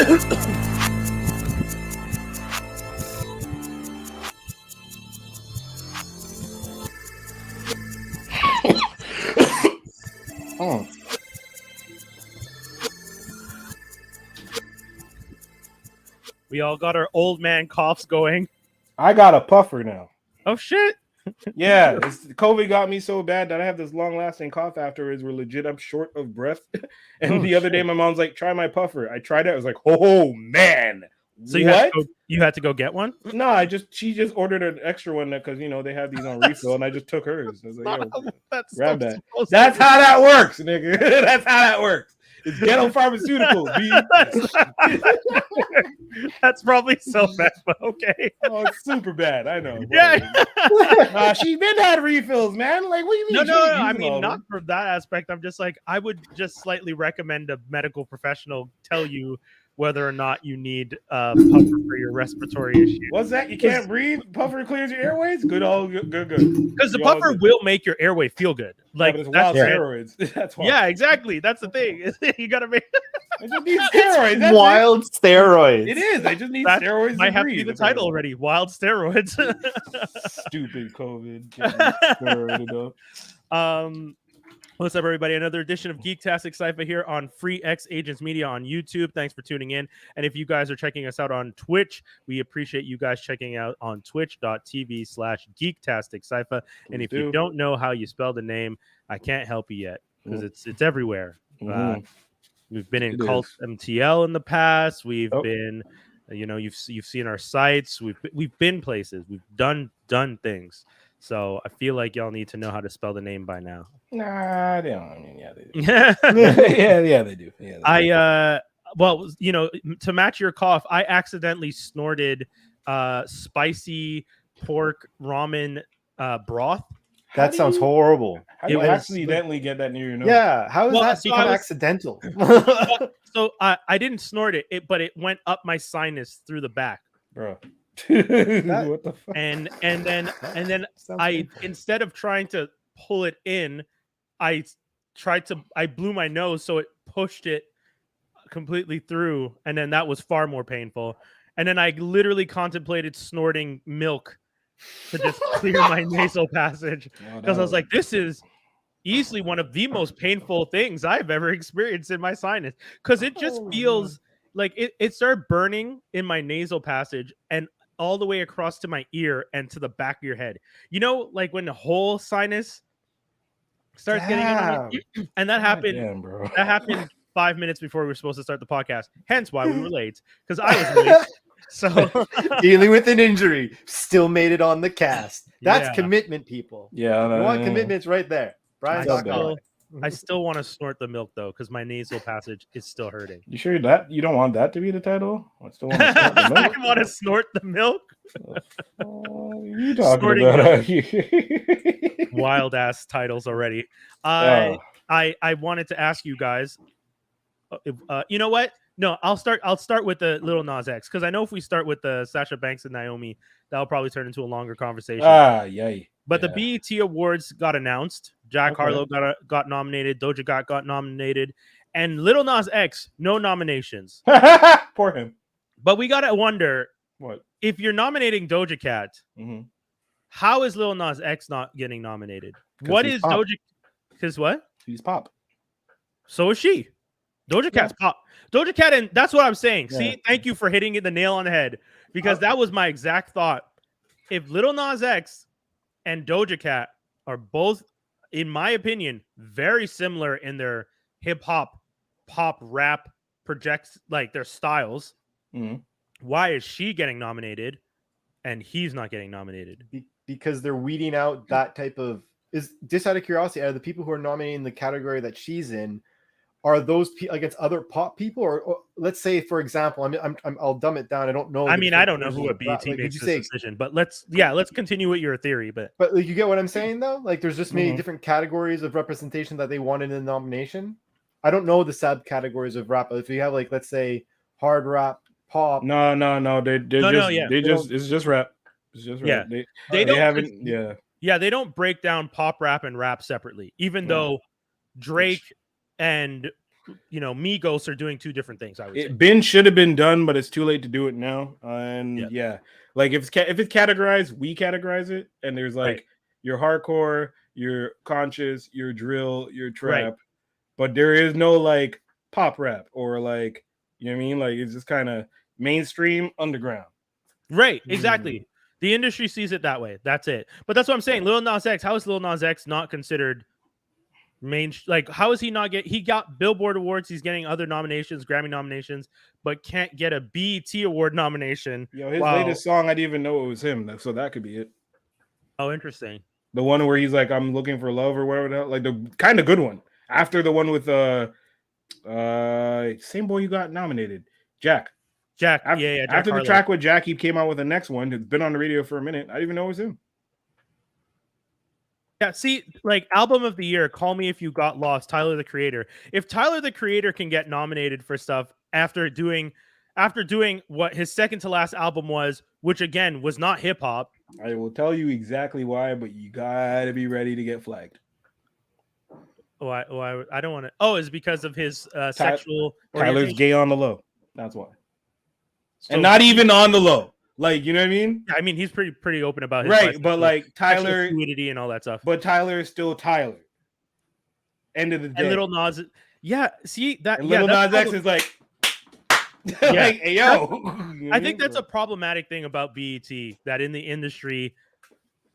Oh. We all got our old man coughs going. I got a puffer now. Oh shit! Yeah, COVID got me so bad that I have this long-lasting cough afterwards. We're legit. I'm short of breath. And the other day, my mom's like, "Try my puffer." I tried it. I was like, "Oh man!" So what? You had to go get one? No, she just ordered an extra one because they have these on refill, and I just took hers. I was like, "Yo, grab that." That's how that works, nigga. That's how that works. It's ghetto pharmaceuticals, B. That's probably so bad, but okay. Oh, it's super bad. I know. Yeah. She been had refills, man. Like, what do you mean? No. I mean, not from that aspect. I'm just like, I would just slightly recommend a medical professional tell you whether or not you need puffer for your respiratory issue. What's that? You can't breathe? Puffer clears your airways? Good. Because the puffer will make your airway feel good. Like, it's wild steroids. That's why. Yeah, exactly. That's the thing. You gotta make. I just need steroids. Wild steroids. It is. I just need steroids. Might have to be the title already. Wild steroids. Stupid COVID. What's up, everybody? Another edition of Geektastic Cypher here on Free X Agents Media on YouTube. Thanks for tuning in. And if you guys are checking us out on Twitch, we appreciate you guys checking out on twitch.tv/Geektastic Cypher. And if you don't know how you spell the name, I can't help you yet because it's everywhere. We've been in Cult MTL in the past. We've been, you've seen our sites. We've been places. We've done things. So I feel like y'all need to know how to spell the name by now. Nah, they don't. I mean, yeah, they do. yeah, they do. Yeah, well, to match your cough, I accidentally snorted spicy pork ramen broth. That sounds horrible. How do you accidentally get that near your nose? Yeah, how is that become accidental? So I didn't snort it, but it went up my sinus through the back, bro. What the fuck? And then I instead of trying to pull it in, I blew my nose, so it pushed it completely through, and then that was far more painful. And then I literally contemplated snorting milk to just clear my nasal passage because I was like, this is easily one of the most painful things I've ever experienced in my sinus, because it just feels like it started burning in my nasal passage and all the way across to my ear and to the back of your head. Like when the whole sinus starts getting in, and that happened. Damn, bro. That happened 5 minutes before we were supposed to start the podcast. Hence why we were late, because I was late. So dealing with an injury, still made it on the cast. That's commitment, people. Yeah, you want commitments right there. Brian, I still want to snort the milk though, because my nasal passage is still hurting. You sure that you don't want that to be the title? I still want to snort the milk. I want to snort the milk. You talking about wild ass titles already. I wanted to ask you guys. You know what? No, I'll start with the Little Nas-X, because I know if we start with the Sasha Banks and Naomi, that'll probably turn into a longer conversation. Yay. But the BET Awards got announced. Jack Harlow got nominated. Doja Cat got nominated. And Little Nas-X, no nominations. Poor him. But we got to wonder, what if you're nominating Doja Cat, how is Little Nas-X not getting nominated? What is pop. Doja? Because what? He's pop. So is she. Doja Cat's pop. Doja Cat, and that's what I'm saying. Yeah. See, thank you for hitting the nail on the head, because that was my exact thought. If Little Nas-X and Doja Cat are both, in my opinion, very similar in their hip hop, pop, rap projects, like their styles, why is she getting nominated and he's not getting nominated? Because they're weeding out that type of, is just out of curiosity, are the people who are nominating the category that she's in, are those against other pop people, or let's say, for example, I'll dumb it down. I don't know. I mean, I don't know who at BET makes this decision, but let's continue with your theory. But like, you get what I'm saying, though. Like, there's just many different categories of representation that they wanted in the nomination. I don't know the subcategories of rap. If you have, like, let's say, hard rap, pop. No. It's just rap. It's just rap. Yeah. They haven't. Yeah. They don't break down pop, rap, and rap separately, even though Drake and Migos are doing two different things. I would say. Ben should have been done, but it's too late to do it now. And like if it's categorized, we categorize it, and there's like your hardcore, your conscious, your drill, your trap, but there is no like pop rap or like you know what I mean. Like it's just kind of mainstream underground. Right, exactly. The industry sees it that way. That's it. But that's what I'm saying. Lil Nas X. How is Lil Nas X not considered? Like how is he not he got Billboard awards, he's getting other nominations, Grammy nominations, but can't get a BET award nomination. His latest song, I didn't even know it was him, so that could be it. Oh, interesting. The one where he's like, I'm looking for love or whatever, like the kind of good one after the one with same boy you got nominated, Jack. Jack after the track with Jack, he came out with the next one. It's been on the radio for a minute. I didn't even know it was him. Yeah, see, like album of the year, Call Me If You Got Lost, Tyler the Creator. If Tyler the Creator can get nominated for stuff after doing what his second to last album was, which again was not hip hop. I will tell you exactly why, but you gotta be ready to get flagged. I don't want to. Oh, it's because of his sexual. Tyler's gay on the low. That's why. So, and not even on the low. Like, you know what I mean? I mean, he's pretty open about his but like Tyler fluidity and all that stuff. But Tyler is still Tyler. End of the day. And Little Nas, see that. And Little Nas X is like, like, hey yo. I think that's a problematic thing about BET, that in the industry,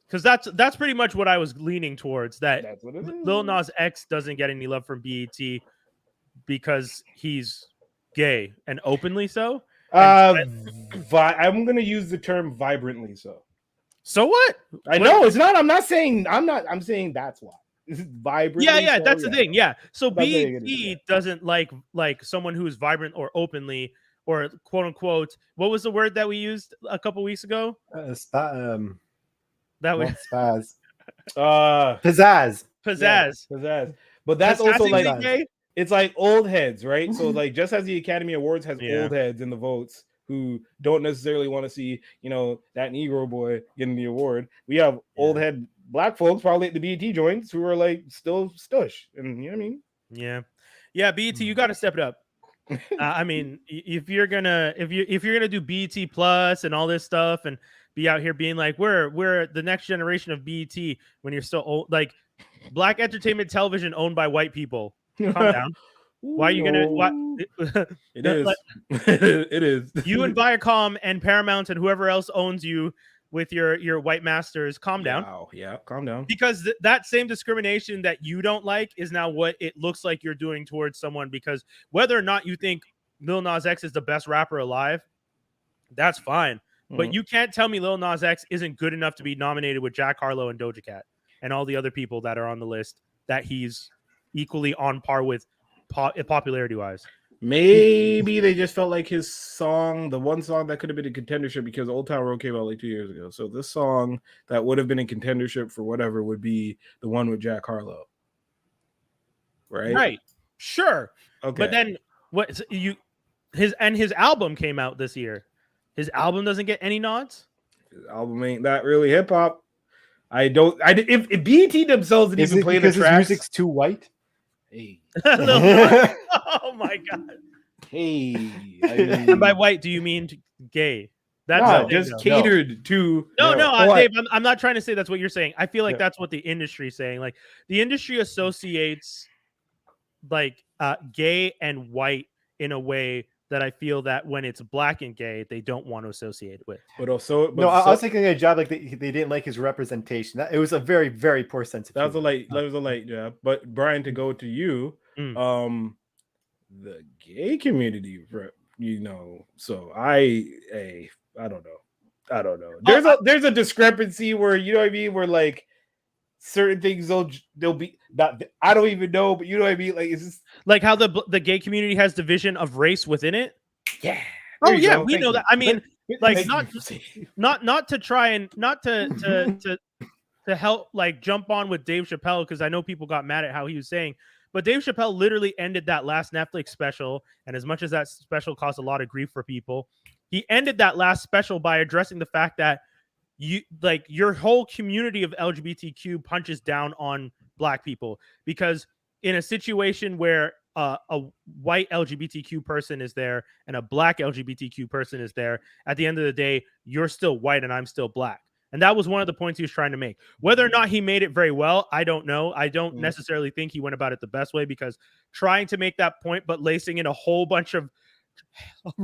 because that's pretty much what I was leaning towards. That Lil Nas X doesn't get any love from BET because he's gay and openly so. I'm gonna use the term vibrantly so. So what? I know it's not. I'm saying that's why. This is vibrant. Yeah, that's the thing. Yeah. So BET doesn't like someone who's vibrant or openly or quote unquote. What was the word that we used a couple weeks ago? That was spaz. Pizzazz. Pizzazz. But that's also like gay? It's like old heads, right? So like just as the Academy Awards has old heads in the votes who don't necessarily want to see, that Negro boy getting the award, we have old head black folks probably at the BET joints who are like still stush. And you know what I mean? Yeah, BET, you got to step it up. I mean, if you're gonna do BET Plus and all this stuff and be out here being like we're the next generation of BET when you're still old, like black entertainment television owned by white people. Calm down. Why are you gonna? It is. It is. You and Viacom and Paramount and whoever else owns you with your white masters. Calm down. Wow. Yeah. Calm down. Because that same discrimination that you don't like is now what it looks like you're doing towards someone. Because whether or not you think Lil Nas X is the best rapper alive, that's fine. But you can't tell me Lil Nas X isn't good enough to be nominated with Jack Harlow and Doja Cat and all the other people that are on the list that he's equally on par with popularity wise. Maybe they just felt like his song, the one song that could have been in contendership, because Old Town Road came out like 2 years ago. So this song that would have been in contendership for whatever would be the one with Jack Harlow. Right? Sure. Okay. But then his album came out this year. His album doesn't get any nods. His album ain't that really hip hop. If BET themselves didn't even play the tracks, his music's too white. Hey. Oh my god. Hey. And by white, do you mean gay? That's just catered to. No, Dave. I'm not trying to say that's what you're saying. I feel like that's what the industry is saying. Like the industry associates like gay and white in a way that I feel that when it's black and gay, they don't want to associate it with. I was thinking a job like they didn't like his representation. It was a very, very poor sense of humor. That was a light job. But Brian, to go to you, the gay community, so I don't know. There's a discrepancy where you know what I mean, where like certain things they'll be not. I don't even know, but you know what I mean. Like, is this like how the gay community has division of race within it? Yeah. Oh yeah, we know that. I mean, like not to try and not to help like jump on with Dave Chappelle, because I know people got mad at how he was saying, but Dave Chappelle literally ended that last Netflix special, and as much as that special caused a lot of grief for people, he ended that last special by addressing the fact that your whole community of LGBTQ punches down on black people, because in a situation where a white LGBTQ person is there and a black LGBTQ person is there, at the end of the day, you're still white and I'm still black. And that was one of the points he was trying to make. Whether or not he made it very well, I don't know. I don't necessarily think he went about it the best way, because trying to make that point but lacing in a whole bunch of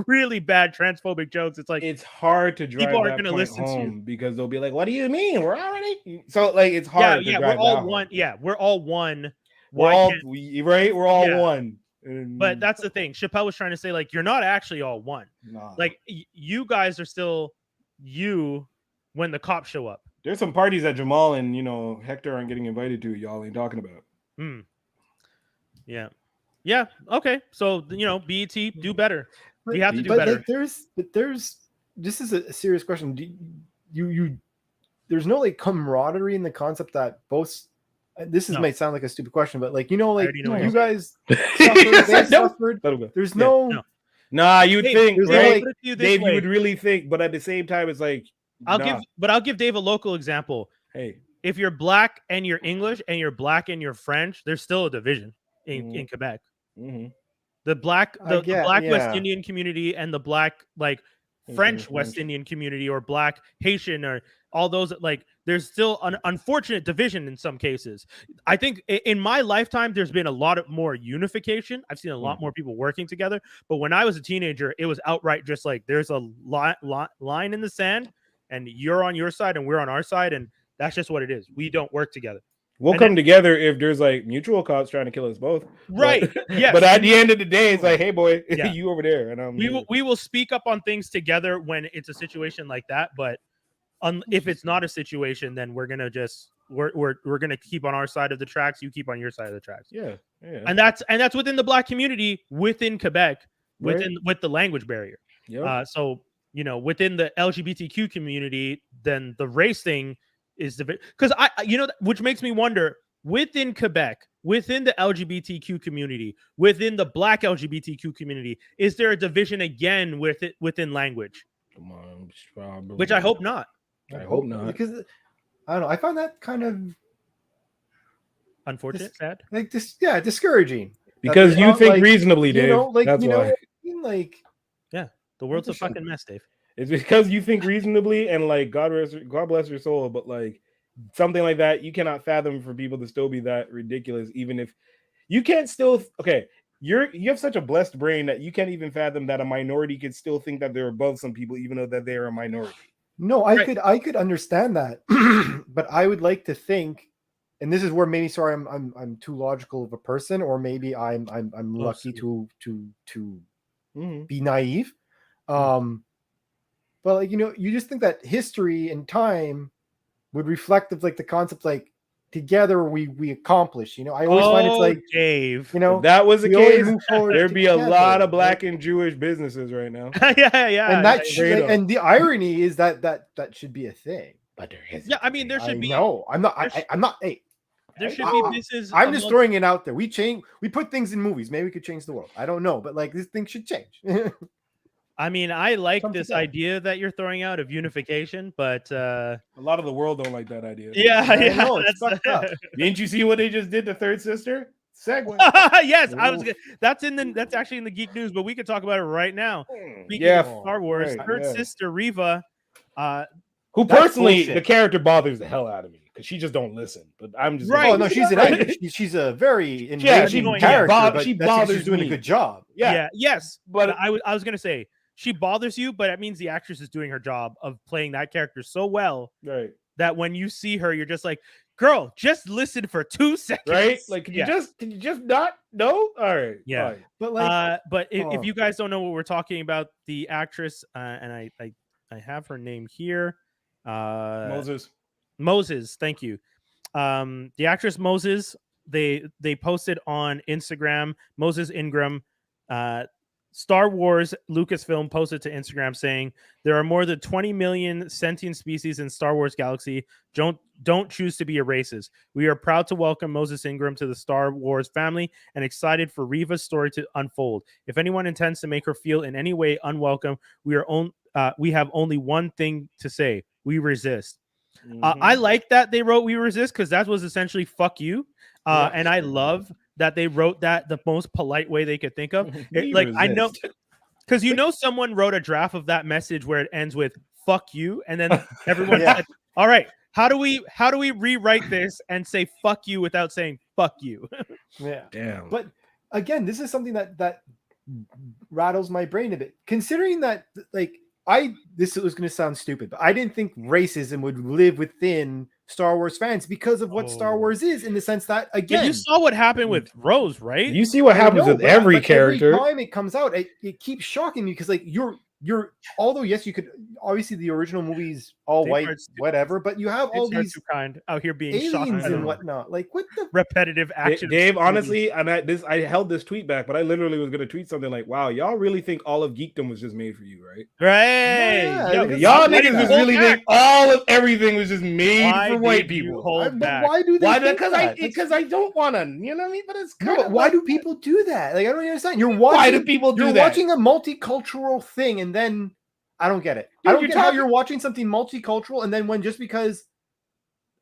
really bad transphobic jokes, it's like it's hard to drive people aren't going to listen to you because they'll be like, "What do you mean? We're already..." So like it's hard. Yeah, we're all one. Yeah, we're all one. We're all one. But that's the thing. Chappelle was trying to say, like, you're not actually all one. Nah. Like you guys are still you when the cops show up. There's some parties that Jamal and Hector aren't getting invited to. Y'all ain't talking about. Yeah. Yeah. Okay. So BET, do better. We have to do better. Like, there's this is a serious question. There's no like camaraderie in the concept that both. Might sound like a stupid question, but like you guys suffered. There's no. Nah, you'd think, right? Dave, you would really think, but at the same time, it's like I'll give Dave a local example. Hey, if you're black and you're English and you're black and you're French, there's still a division in Quebec. The black West Indian community and the black French West Indian community, or black Haitian, or all those, like there's still an unfortunate division in some cases. I think in my lifetime there's been a lot of more unification. I've seen a lot more people working together, but when I was a teenager it was outright just like there's a line in the sand and you're on your side and we're on our side, and that's just what it is. We don't work together. We'll come together if there's like mutual cops trying to kill us both. Right. Yes. But at the end of the day, it's like, hey boy, you over there. And we will speak up on things together when it's a situation like that. But if it's not a situation, then we're gonna we're gonna keep on our side of the tracks. You keep on your side of the tracks. Yeah. And that's within the black community within Quebec, with the language barrier. Yep. So within the LGBTQ community, then the race thing is because which makes me wonder, within Quebec, within the LGBTQ community, within the black LGBTQ community, is there a division again within language? Which I hope not. I hope not, because I don't know. I find that kind of unfortunate, sad, like this. Yeah, discouraging. Because you think reasonably, Dave. That's why. The world's a fucking mess, Dave. It's because you think reasonably, and like God bless your soul, but like something like that, you cannot fathom for people to still be that ridiculous, even if you can't still. Okay, you have such a blessed brain that you can't even fathom that a minority could still think that they're above some people, even though that they are a minority. No, I could understand that, but I would like to think, and this is where maybe I'm too logical of a person, or maybe I'm lucky to be naive. But like you just think that history and time would reflect of like the concept like together we accomplish. I always find it's like, Dave, if that was the case, there'd be a lot of black and Jewish businesses right now. yeah. And that and the irony is that should be a thing. But there is. Yeah, I mean there should be. No, I'm not. I'm not. Hey, there should be. This is. I'm just throwing it out there. We put things in movies. Maybe we could change the world. I don't know, but like this thing should change. I mean, I like this idea that you're throwing out of unification, but a lot of the world don't like that idea. Yeah, know, it's fucked up. Didn't you see what they just did to Third Sister? Segue. Yes, that's actually in the Geek News, but we could talk about it right now. Speaking of Star Wars, Third Sister Reva, who personally the character bothers the hell out of me because she just don't listen. But I'm just right. Oh no, she's a very engaging character. But she bothers. She's doing a good job. Yeah. Yes, but I was gonna say. She bothers you, but it means the actress is doing her job of playing that character so well, right? That when you see her, you're just like, "Girl, just listen for 2 seconds." Right? Like, can you just not know? All right, yeah. Fine. But if you guys don't know what we're talking about, the actress, and I have her name here, Moses. Thank you. The actress Moses. They posted on Instagram. Moses Ingram. Star Wars Lucasfilm posted to Instagram saying there are more than 20 million sentient species in Star Wars galaxy. Don't choose to be a racist. We are proud to welcome Moses Ingram to the Star Wars family and excited for Reva's story to unfold. If anyone intends to make her feel in any way unwelcome, we have only one thing to say: we resist. I like that they wrote "we resist" because that was essentially "fuck you," and I love that they wrote that the most polite way they could think of. Resist. I know, because someone wrote a draft of that message where it ends with "fuck you," and then everyone said, "All right, how do we rewrite this and say fuck you without saying fuck you?" Yeah, damn. But again, this is something that rattles my brain a bit, considering that this was going to sound stupid, but I didn't think racism would live within Star Wars fans because of what Star Wars is, in the sense that, again, you saw what happened with Rose, right? You see what happens with every character. Every time it comes out, it keeps shocking me because you're although yes, you could obviously the original movie's all white, whatever, but you have all these out here being aliens and whatnot. Like, what the repetitive action? Dave, honestly, and I held this tweet back, but I literally was gonna tweet something like, "Wow, y'all really think all of geekdom was just made for you, right? Right? Yeah, y'all niggas just really think all of everything was just made for white people. But why do they? Because I don't want to, you know what I mean? But it's but why do people do that? Like, I don't understand. Why do people do that? You're watching a multicultural thing, and then I don't get it. Dude, I don't get how you're watching something multicultural, and then just because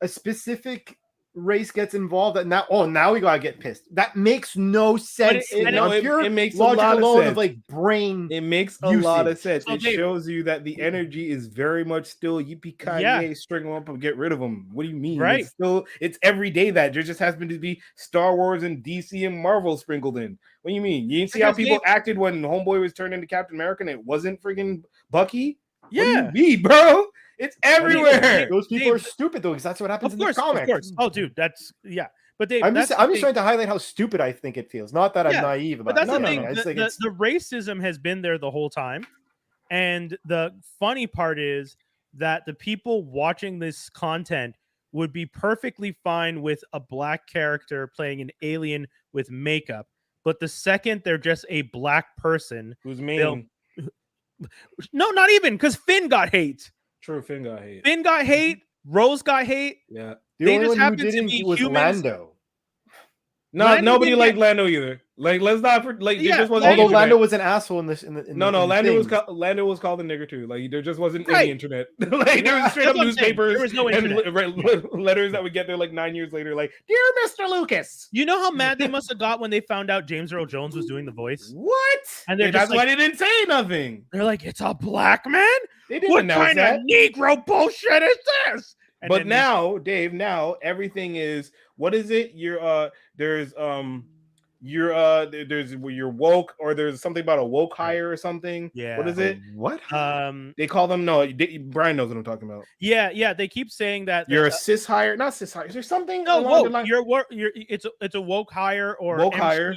a specific race gets involved, that now we gotta get pissed. That makes no sense. It makes a lot of sense. Of like brain. It makes a lot of sense. It shows you that the energy is very much still yippee-ki-yay, string them up and get rid of them. What do you mean? Right. It's every day that there just happens to be Star Wars and DC and Marvel sprinkled in. What do you mean? You didn't see how people acted when Homeboy was turned into Captain America and it wasn't freaking Bucky? Yeah. What do you mean, bro? It's everywhere. Those people are stupid though, because that's what happens in the comics. Of course. Oh, dude, that's But Dave, I'm just trying to highlight how stupid I think it feels. Not that I'm naive about it. But that's the thing. The racism has been there the whole time, and the funny part is that the people watching this content would be perfectly fine with a black character playing an alien with makeup, but the second they're just a black person who's mean. No, not even, because Finn got hate. True, Finn got hate. Finn got hate. Rose got hate. Yeah, the only one who didn't was Lando. No, nobody liked Lando either. Like, let's not just wasn't. Although Lando was an assole in this. Lando was called a nigger too. Like, there just wasn't any internet. Like, there was straight up newspapers. There was no internet. And letters that would get there like 9 years later. Like, dear Mr. Lucas. You know how mad they must have got when they found out James Earl Jones was doing the voice? What? And that's why they didn't say nothing. They're like, it's a black man. They didn't announce that. What kind of Negro bullshit is this? But now, Dave, everything is, what is it? There's you're woke, or there's something about a woke hire or something. Yeah. What is it? What? They call them, Brian knows what I'm talking about. Yeah. They keep saying that you're a cis hire, not cis hire. Is there something? No, woke. It's a woke hire or woke MCU, hire.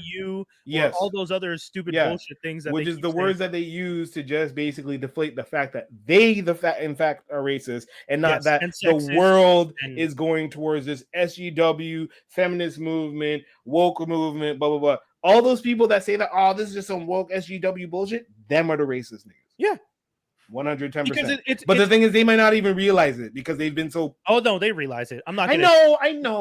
Yes. Or all those other stupid bullshit things that which is the words that they use to just basically deflate the fact that they in fact are racist, and not that the world is going towards this SGW feminist movement, woke movement, blah blah blah. All those people that say that, this is just some woke SGW bullshit, them are the racist niggas. Yeah. 110%. But the thing is, they might not even realize it because they've been so. Oh no, they realize it. I'm not. I know.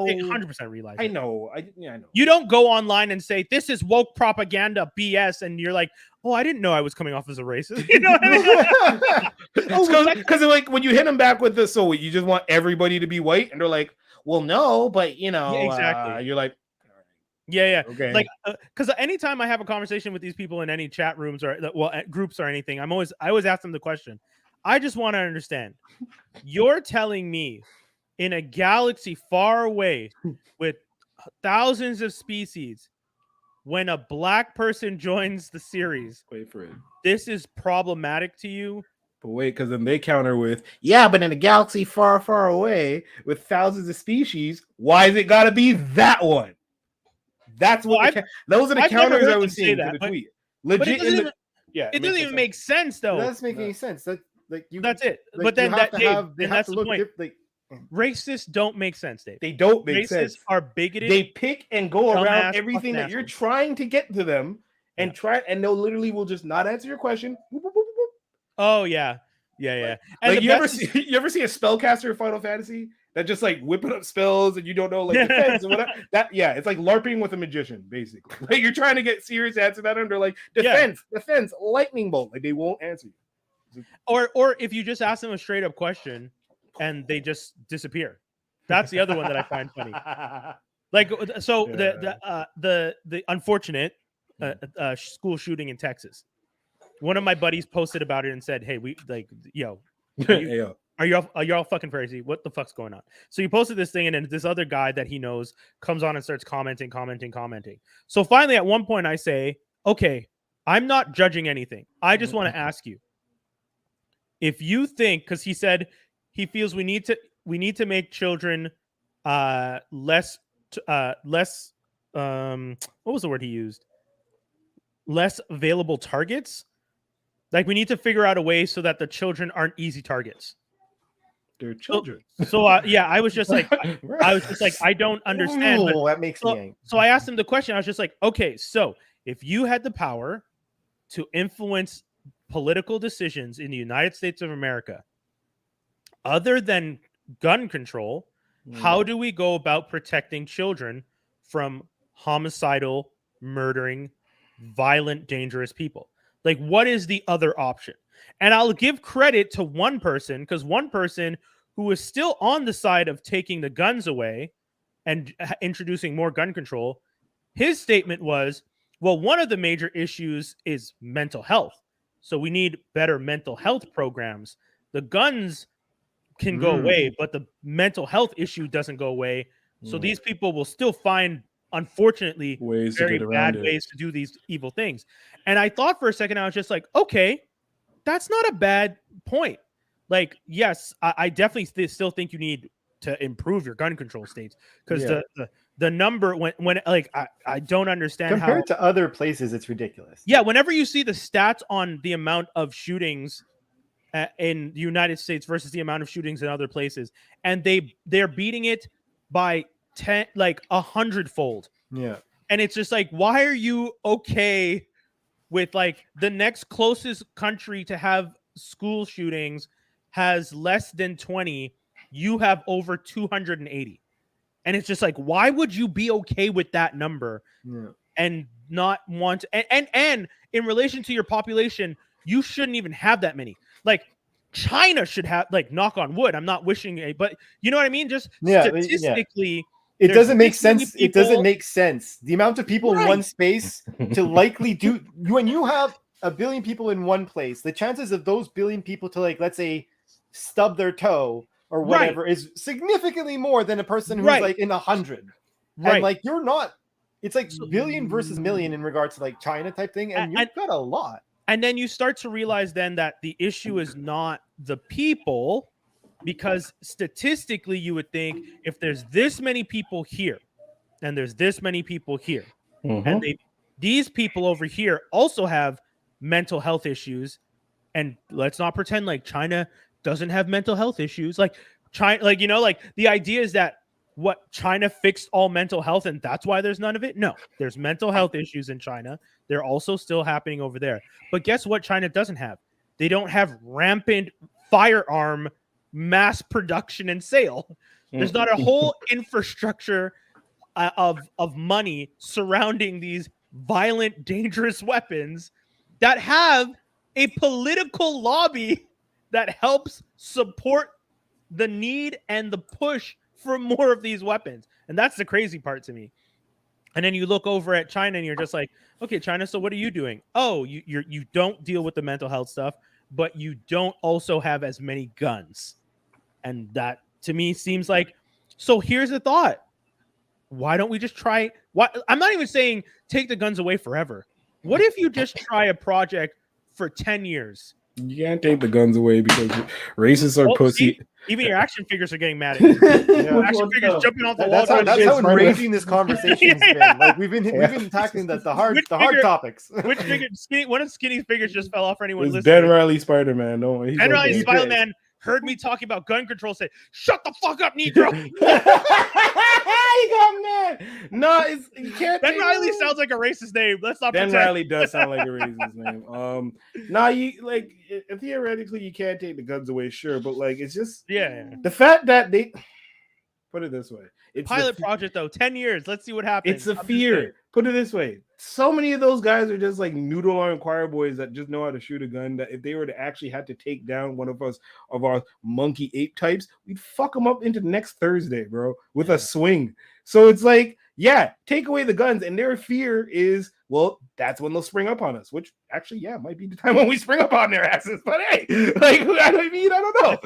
They 100% realize it. I know. I know. You don't go online and say this is woke propaganda BS, and you're like, oh, I didn't know I was coming off as a racist. You know what I mean? Because like when you hit them back with this, so you just want everybody to be white, and they're like, well, no, but exactly. You're like. Yeah. Okay. Like, because anytime I have a conversation with these people in any chat rooms or groups or anything, I always ask them the question. I just want to understand. You're telling me in a galaxy far away with thousands of species, when a black person joins the series, wait for it. This is problematic to you? But wait, because then they counter with, but in a galaxy far, far away with thousands of species, why is it got to be that one? That's what those are the counters I was seeing to the tweet. Legit, it doesn't even make sense though. It doesn't make any sense. That's it. Like, but then that's the point. Racists don't make sense, Dave. They don't make sense. Racists are bigoted. They pick and go around everything that you're trying to get to them, and they'll literally will just not answer your question. Oh yeah. And like, you ever see a spellcaster in Final Fantasy that just like whipping up spells and you don't know like defense and whatever? It's like LARPing with a magician, basically. Like, you're trying to get serious answer that under like defense, lightning bolt. Like, they won't answer you. Or if you just ask them a straight up question and they just disappear. That's the other one that I find funny. Like so, the unfortunate school shooting in Texas. One of my buddies posted about it and said, "Hey, we like, are y'all fucking crazy? What the fuck's going on?" So he posted this thing, and then this other guy that he knows comes on and starts commenting. So finally, at one point, I say, "Okay, I'm not judging anything. I just want to ask you if you think," because he said he feels we need to make children less what was the word he used? Less available targets. Like we need to figure out a way so that the children aren't easy targets. They're children. So I was just like, I don't understand. Ooh, that makes me angry. So I asked him the question. I was just like, okay, so if you had the power to influence political decisions in the United States of America, other than gun control, how do we go about protecting children from homicidal, murdering, violent, dangerous people? Like, what is the other option? And I'll give credit to one person, because one person who is still on the side of taking the guns away and introducing more gun control, his statement was, well, one of the major issues is mental health. So we need better mental health programs. The guns can go away, but the mental health issue doesn't go away. So these people will still find, unfortunately, very bad ways to do these evil things. And I thought for a second, I was just like, okay, that's not a bad point. Like, yes, I definitely still think you need to improve your gun control states, because the number when like I don't understand compared to other places, it's ridiculous. Yeah, whenever you see the stats on the amount of shootings in the United States versus the amount of shootings in other places, and they're beating it by 10, like 100-fold. Yeah. And it's just like, why are you okay with like the next closest country to have school shootings has less than 20, you have over 280. And it's just like, why would you be okay with that number and not want and in relation to your population, you shouldn't even have that many. Like China should have, like, knock on wood, I'm not wishing but you know what I mean? Just statistically, it doesn't make sense. It doesn't make sense. The amount of people in one space to likely do, when you have a billion people in one place, the chances of those billion people to, like, let's say, stub their toe or whatever is significantly more than a person who's like in 100. And like, you're not, it's like billion versus million in regards to like China type thing. And you've got a lot. And then you start to realize then that the issue is not the people, because statistically you would think if there's this many people here and there's this many people here, and these people over here also have mental health issues, and let's not pretend like China doesn't have mental health issues. Like China, like, you know, like the idea is that what, China fixed all mental health and that's why there's none of it? No, there's mental health issues in China. They're also still happening over there. But guess what China doesn't have? They don't have rampant firearm mass production and sale. There's not a whole infrastructure of money surrounding these violent, dangerous weapons that have a political lobby that helps support the need and the push for more of these weapons. And that's the crazy part to me. And then you look over at China and you're just like, okay, China, so what are you doing? Oh, you don't deal with the mental health stuff, but you don't also have as many guns. And that to me seems like, so here's the thought. Why don't we just try? I'm not even saying take the guns away forever. What if you just try a project for 10 years? You can't take the guns away because racists are pussy. See, even your action figures are getting mad at you. Action figures jumping off the wall. That's how enraging this conversation's been. Like we've been tackling the hard topics. Which figure? One of Skinny's figures just fell off for anyone listening. Ben Riley Spider-Man. Don't worry. Ben Riley Spider-Man heard me talking about gun control. Said, "Shut the fuck up, Negro." He got mad. No, you can't. Ben Riley sounds like a racist name. Let's not. Ben Riley does sound like a racist name. You like theoretically you can't take the guns away, sure, but like it's just the fact fact that Put it this way. It's pilot project though, 10 years. Let's see what happens. It's a fear. Put it this way. So many of those guys are just like noodle arm choir boys that just know how to shoot a gun, that if they were to actually have to take down one of our monkey ape types, we'd fuck them up into next Thursday, bro, with a swing. So it's like, yeah, take away the guns, and their fear is, well, that's when they'll spring up on us, which actually, yeah, might be the time when we spring up on their asses. But hey, like, I don't know.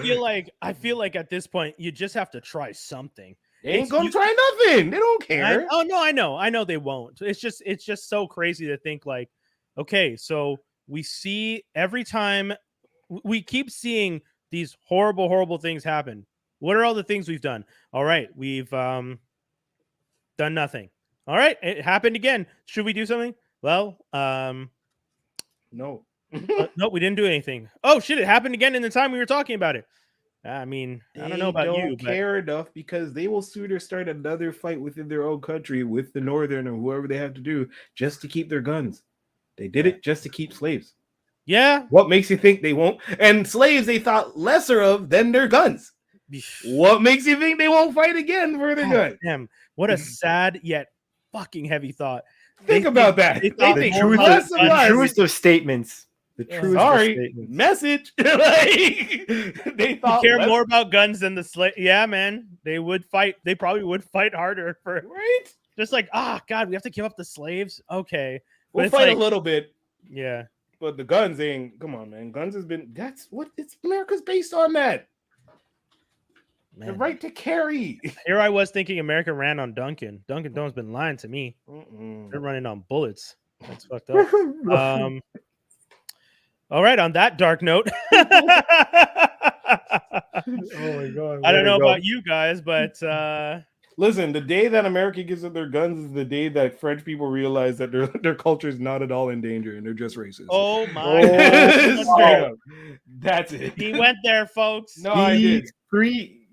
I feel like at this point you just have to try something. They ain't gonna try nothing. They don't care. I know they won't. It's just so crazy to think like, okay, so we see every time we keep seeing these horrible things happen. What are all the things we've done? All right, we've done nothing. All right, it happened again. Should we do something? Well, no. No, we didn't do anything. Oh shit, it happened again in the time we were talking about it. I mean, I don't know about you. They don't care enough, because they will sooner start another fight within their own country with the Northern or whoever they have to do just to keep their guns. They did it just to keep slaves. Yeah. What makes you think they won't? And slaves they thought lesser of than their guns. What makes you think they won't fight again for their guns? Damn, what a sad yet fucking heavy thought. Think about that. The truest of statements. The truest message. Like, they thought care more about guns than the slave. Yeah, man, they would fight. They probably would fight harder for just like, God, we have to give up the slaves. Okay, we'll fight a little bit. Yeah, but the guns ain't. Come on, man. Guns has been. That's what it's. America's based on that. Man. The right to carry. Here I was thinking America ran on Duncan. Dunkin' Donuts been lying to me. They're running on bullets. That's fucked up. All right, on that dark note. Oh my God. I don't know about you guys, but listen, the day that America gives up their guns is the day that French people realize that their culture is not at all in danger and they're just racist. Oh my God. That's it. He went there, folks. No, I did.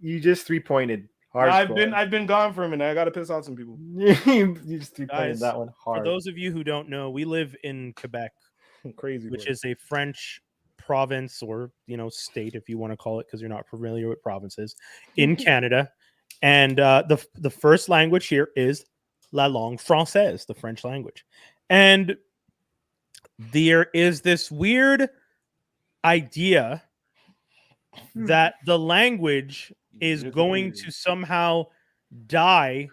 You just 3-pointed. I've been gone for a minute. I gotta piss off some people. You just 3-pointed that one hard. For those of you who don't know, we live in Quebec. Crazy, which is a French province, or state, if you want to call it, because you're not familiar with provinces in Canada. And the first language here is la langue française, the French language. And there is this weird idea that the language is going to somehow die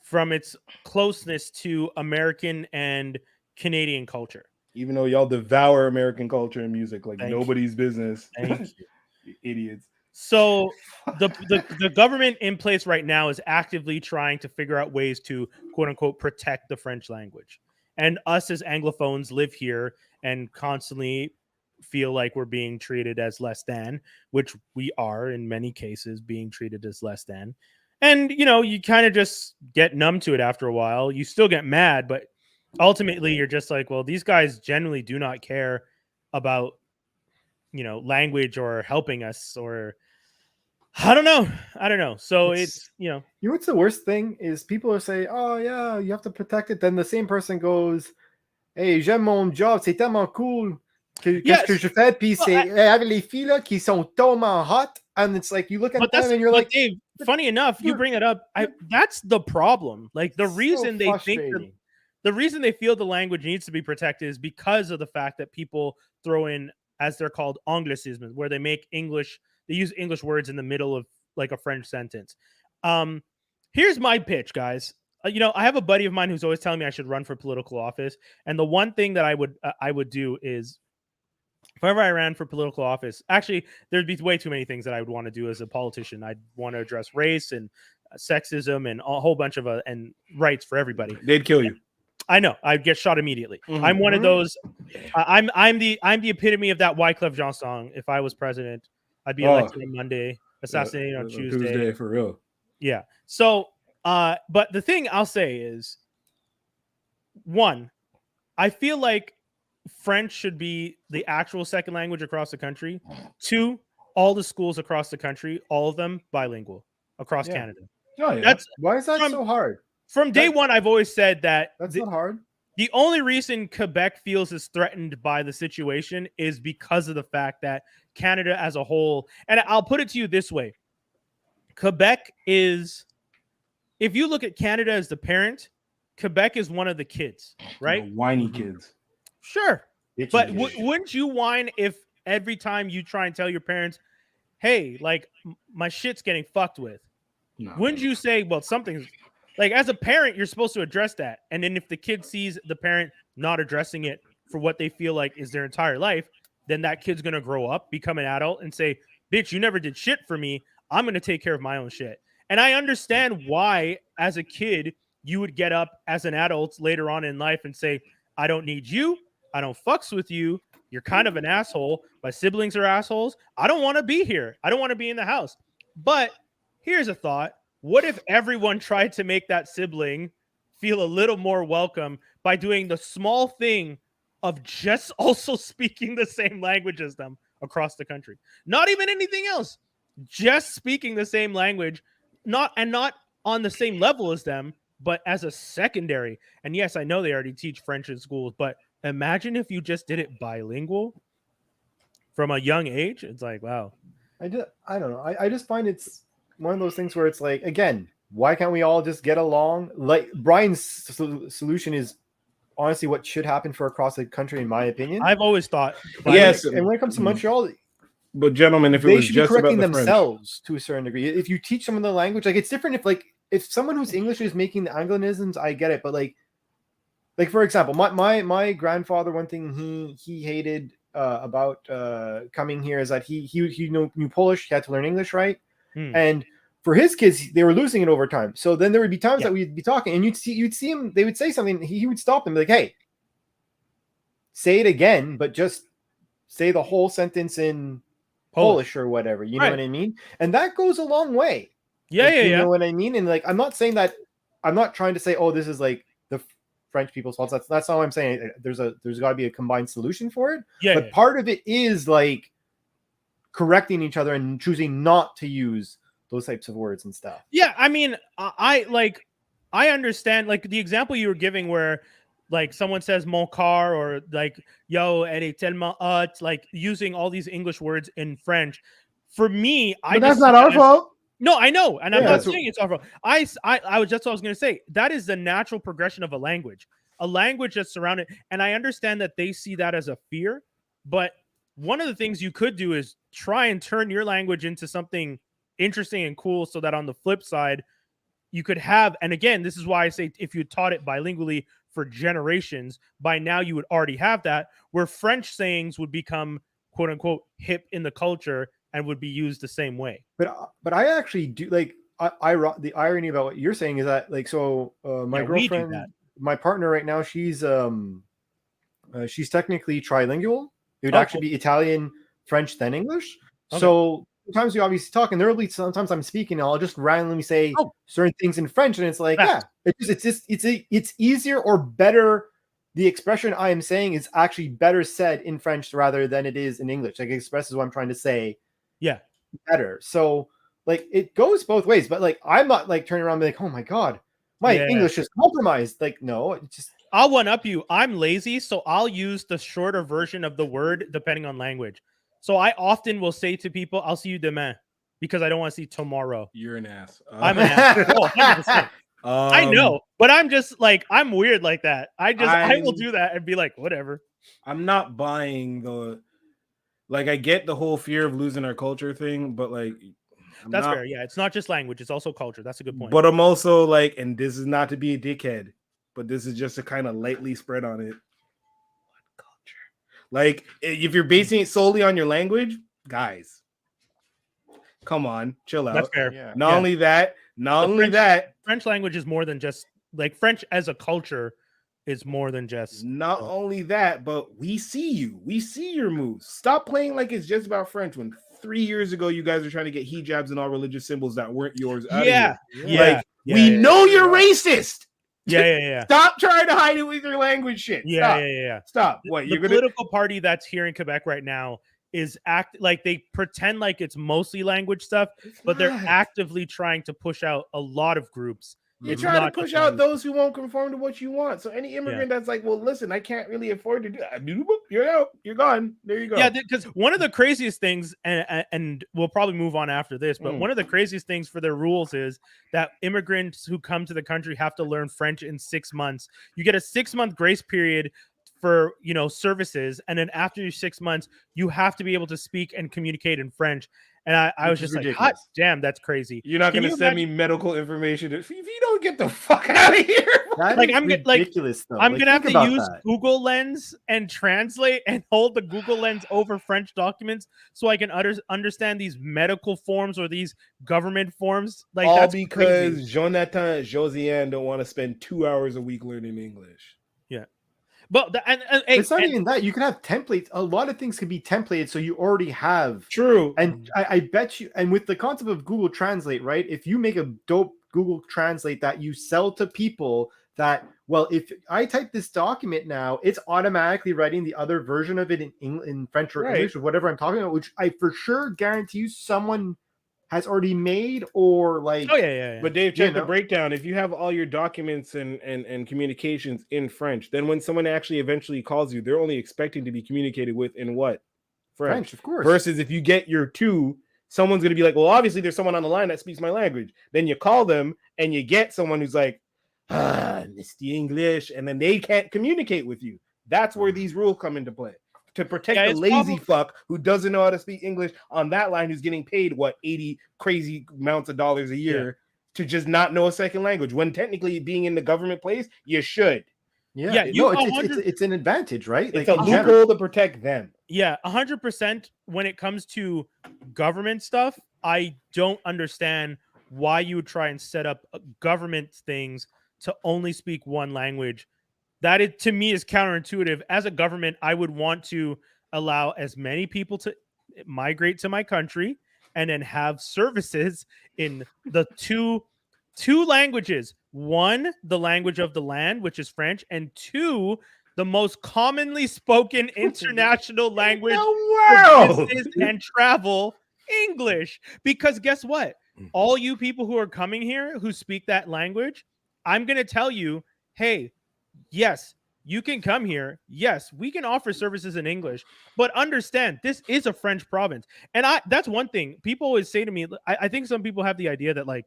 from its closeness to American and Canadian culture. Even though y'all devour American culture and music like nobody's business. Thank you. Idiots. So the government in place right now is actively trying to figure out ways to, quote unquote, protect the French language. And us as Anglophones live here and constantly feel like we're being treated as less than, which we are in many cases being treated as less than. And, you kind of just get numb to it after a while. You still get mad, but ultimately you're just like, well, these guys generally do not care about, language or helping us, or I don't know. So it's what's the worst thing is people are saying, oh yeah, you have to protect it. Then the same person goes, hey, j'aime mon job, c'est tellement cool. Qu'est-ce que je fais? Puis c'est avec les filles là qui sont tellement hot. And it's like, you look at them and you're like, Dave, funny enough, you bring it up. That's the problem. Like the reason they think the reason they feel the language needs to be protected is because of the fact that people throw in, as they're called, anglicisms, where they use English words in the middle of like a French sentence. Here's my pitch, guys. I have a buddy of mine who's always telling me I should run for political office. And the one thing that I would do is, if ever I ran for political office, actually, there'd be way too many things that I would want to do as a politician. I'd want to address race and sexism and a whole bunch of and rights for everybody. They'd kill you. I know. I'd get shot immediately. I'm one of those. I'm the epitome of that Wyclef Jean song. If I was president, I'd be elected on Monday, assassinated on Tuesday. For real. Yeah. So, but the thing I'll say is, one, I feel like French should be the actual second language across the country. Two, all the schools across the country, all of them bilingual across Canada. Oh, yeah. Why is that so hard? From day one, I've always said that that's not hard. The only reason Quebec feels as threatened by the situation is because of the fact that Canada as a whole, and I'll put it to you this way, Quebec is, if you look at Canada as the parent, Quebec is one of the kids, right? Whiny kids. Sure. But wouldn't you whine if every time you try and tell your parents, hey, like my shit's getting fucked with? No. Wouldn't you say, well, something's like, as a parent, you're supposed to address that. And then if the kid sees the parent not addressing it for what they feel like is their entire life, then that kid's going to grow up, become an adult and say, bitch, you never did shit for me. I'm going to take care of my own shit. And I understand why, as a kid, you would get up as an adult later on in life and say, I don't need you. I don't fucks with you. You're kind of an asshole. My siblings are assholes. I don't want to be here. I don't want to be in the house. But here's a thought. What if everyone tried to make that sibling feel a little more welcome by doing the small thing of just also speaking the same language as them across the country? Not even anything else. Just speaking the same language, not on the same level as them, but as a secondary. And yes, I know they already teach French in schools, but imagine if you just did it bilingual from a young age. It's like, wow. I don't know. I just find it's one of those things where it's like, again, why can't we all just get along? Like Brian's solution is honestly what should happen for across the country, in my opinion. I've always thought. Yes. And when it comes to Montreal, but gentlemen, if it they was should just be correcting about the themselves to a certain degree. If you teach someone the language, like it's different if someone who's English is making the Anglicisms, I get it. But like for example, my grandfather, one thing he hated about coming here is that he knew Polish, he had to learn English, right? And for his kids, they were losing it over time. So then there would be times that we'd be talking, and you'd see him. They would say something. He would stop them, be like, "Hey, say it again, but just say the whole sentence in Polish or whatever." You know what I mean? And that goes a long way. Yeah, You know what I mean? And like, I'm not saying that. I'm not trying to say, "Oh, this is like the French people's fault." That's all I'm saying. There's got to be a combined solution for it. But part of it is like correcting each other and choosing not to use those types of words and stuff. Yeah, I mean, I understand like the example you were giving where like someone says mon car or like yo elle est tellement hot, like using all these English words in French. For me, that's not our fault. No, I know, and I'm not saying it's our fault. I was just what I was going to say. That is the natural progression of a language that's surrounded. And I understand that they see that as a fear, but one of the things you could do is try and turn your language into something interesting and cool so that on the flip side, you could have, and again, this is why I say if you taught it bilingually for generations, by now you would already have that, where French sayings would become quote unquote hip in the culture and would be used the same way. But I actually do like, the irony about what you're saying is that like, so my girlfriend, my partner right now, she's technically trilingual. It would actually be Italian, French, then English. Okay. So sometimes we obviously talk, and there'll be sometimes I'm speaking, and I'll just randomly say certain things in French, and it's like, it's easier or better. The expression I am saying is actually better said in French rather than it is in English. Like it expresses what I'm trying to say. Yeah, better. So like it goes both ways, but like I'm not like turning around and be like, oh my god, my English is compromised. Like no, it's just. I'll one up you. I'm lazy, so I'll use the shorter version of the word depending on language. So I often will say to people, I'll see you demain, because I don't want to see tomorrow. You're an ass. I'm an ass. Oh, 100%. I know, but I'm just like, I'm weird like that. I will do that and be like, whatever. I'm not buying like, I get the whole fear of losing our culture thing, but like, that's fair. Yeah, it's not just language, it's also culture. That's a good point. But I'm also like, and this is not to be a dickhead, but this is just to kind of lightly spread on it. What culture? Like, if you're basing it solely on your language, guys, come on, chill out. That's fair. Yeah. Not only that, French language is more than just like French as a culture is more than just. Not only that, but we see you. We see your moves. Stop playing like it's just about French. When 3 years ago you guys were trying to get hijabs and all religious symbols that weren't yours out of here. We know you're racist. Yeah. Stop trying to hide it with your language shit. Stop. What, the political party that's here in Quebec right now is they pretend like it's mostly language stuff, but they're actively trying to push out a lot of groups You're trying to push out those who won't conform to what you want. So any immigrant that's like, well, listen, I can't really afford to do that. You're out. You're gone. There you go. Yeah, because one of the craziest things, and we'll probably move on after this, but one of the craziest things for their rules is that immigrants who come to the country have to learn French in 6 months. You get a 6-month grace period for, you know, services, and then after your 6 months, you have to be able to speak and communicate in French. And I was just ridiculous. Like, hot damn, that's crazy. You're not going to send me medical information if you don't get the fuck out of here. I'm ridiculous, though. I'm going to have to use Google Lens and translate and hold the Google Lens over French documents so I can understand these medical forms or these government forms. Like, all because crazy. Jonathan and Josiane don't want to spend 2 hours a week learning English. Yeah. But it's not even that. You can have templates. A lot of things can be templated, so you already have. True. And I bet you, and with the concept of Google Translate, right? If you make a dope Google Translate that you sell to people that, well, if I type this document now, it's automatically writing the other version of it in French or English or whatever I'm talking about, which I for sure guarantee you someone has already made or like. Oh yeah. But Dave, check the breakdown. If you have all your documents and communications in French, then when someone actually eventually calls you, they're only expecting to be communicated with in what? French, of course. Versus if you get your two, someone's going to be like, well, obviously there's someone on the line that speaks my language. Then you call them and you get someone who's like, it's the English, and then they can't communicate with you. That's where these rules come into play. To protect the lazy fuck who doesn't know how to speak English on that line, who's getting paid 80 crazy amounts of dollars a year to just not know a second language, when technically being in the government place, you should. It's an advantage, right? It's like a loophole to protect them. Yeah, 100%. When it comes to government stuff, I don't understand why you would try and set up government things to only speak one language. That to me is counterintuitive. As a government, I would want to allow as many people to migrate to my country and then have services in the two languages. One, the language of the land, which is French, and two, the most commonly spoken international language in the world, business and travel, English. Because guess what? All you people who are coming here who speak that language, I'm going to tell you, hey, yes, you can come here. Yes, we can offer services in English, but understand this is a French province. And that's one thing people always say to me. I think some people have the idea that like,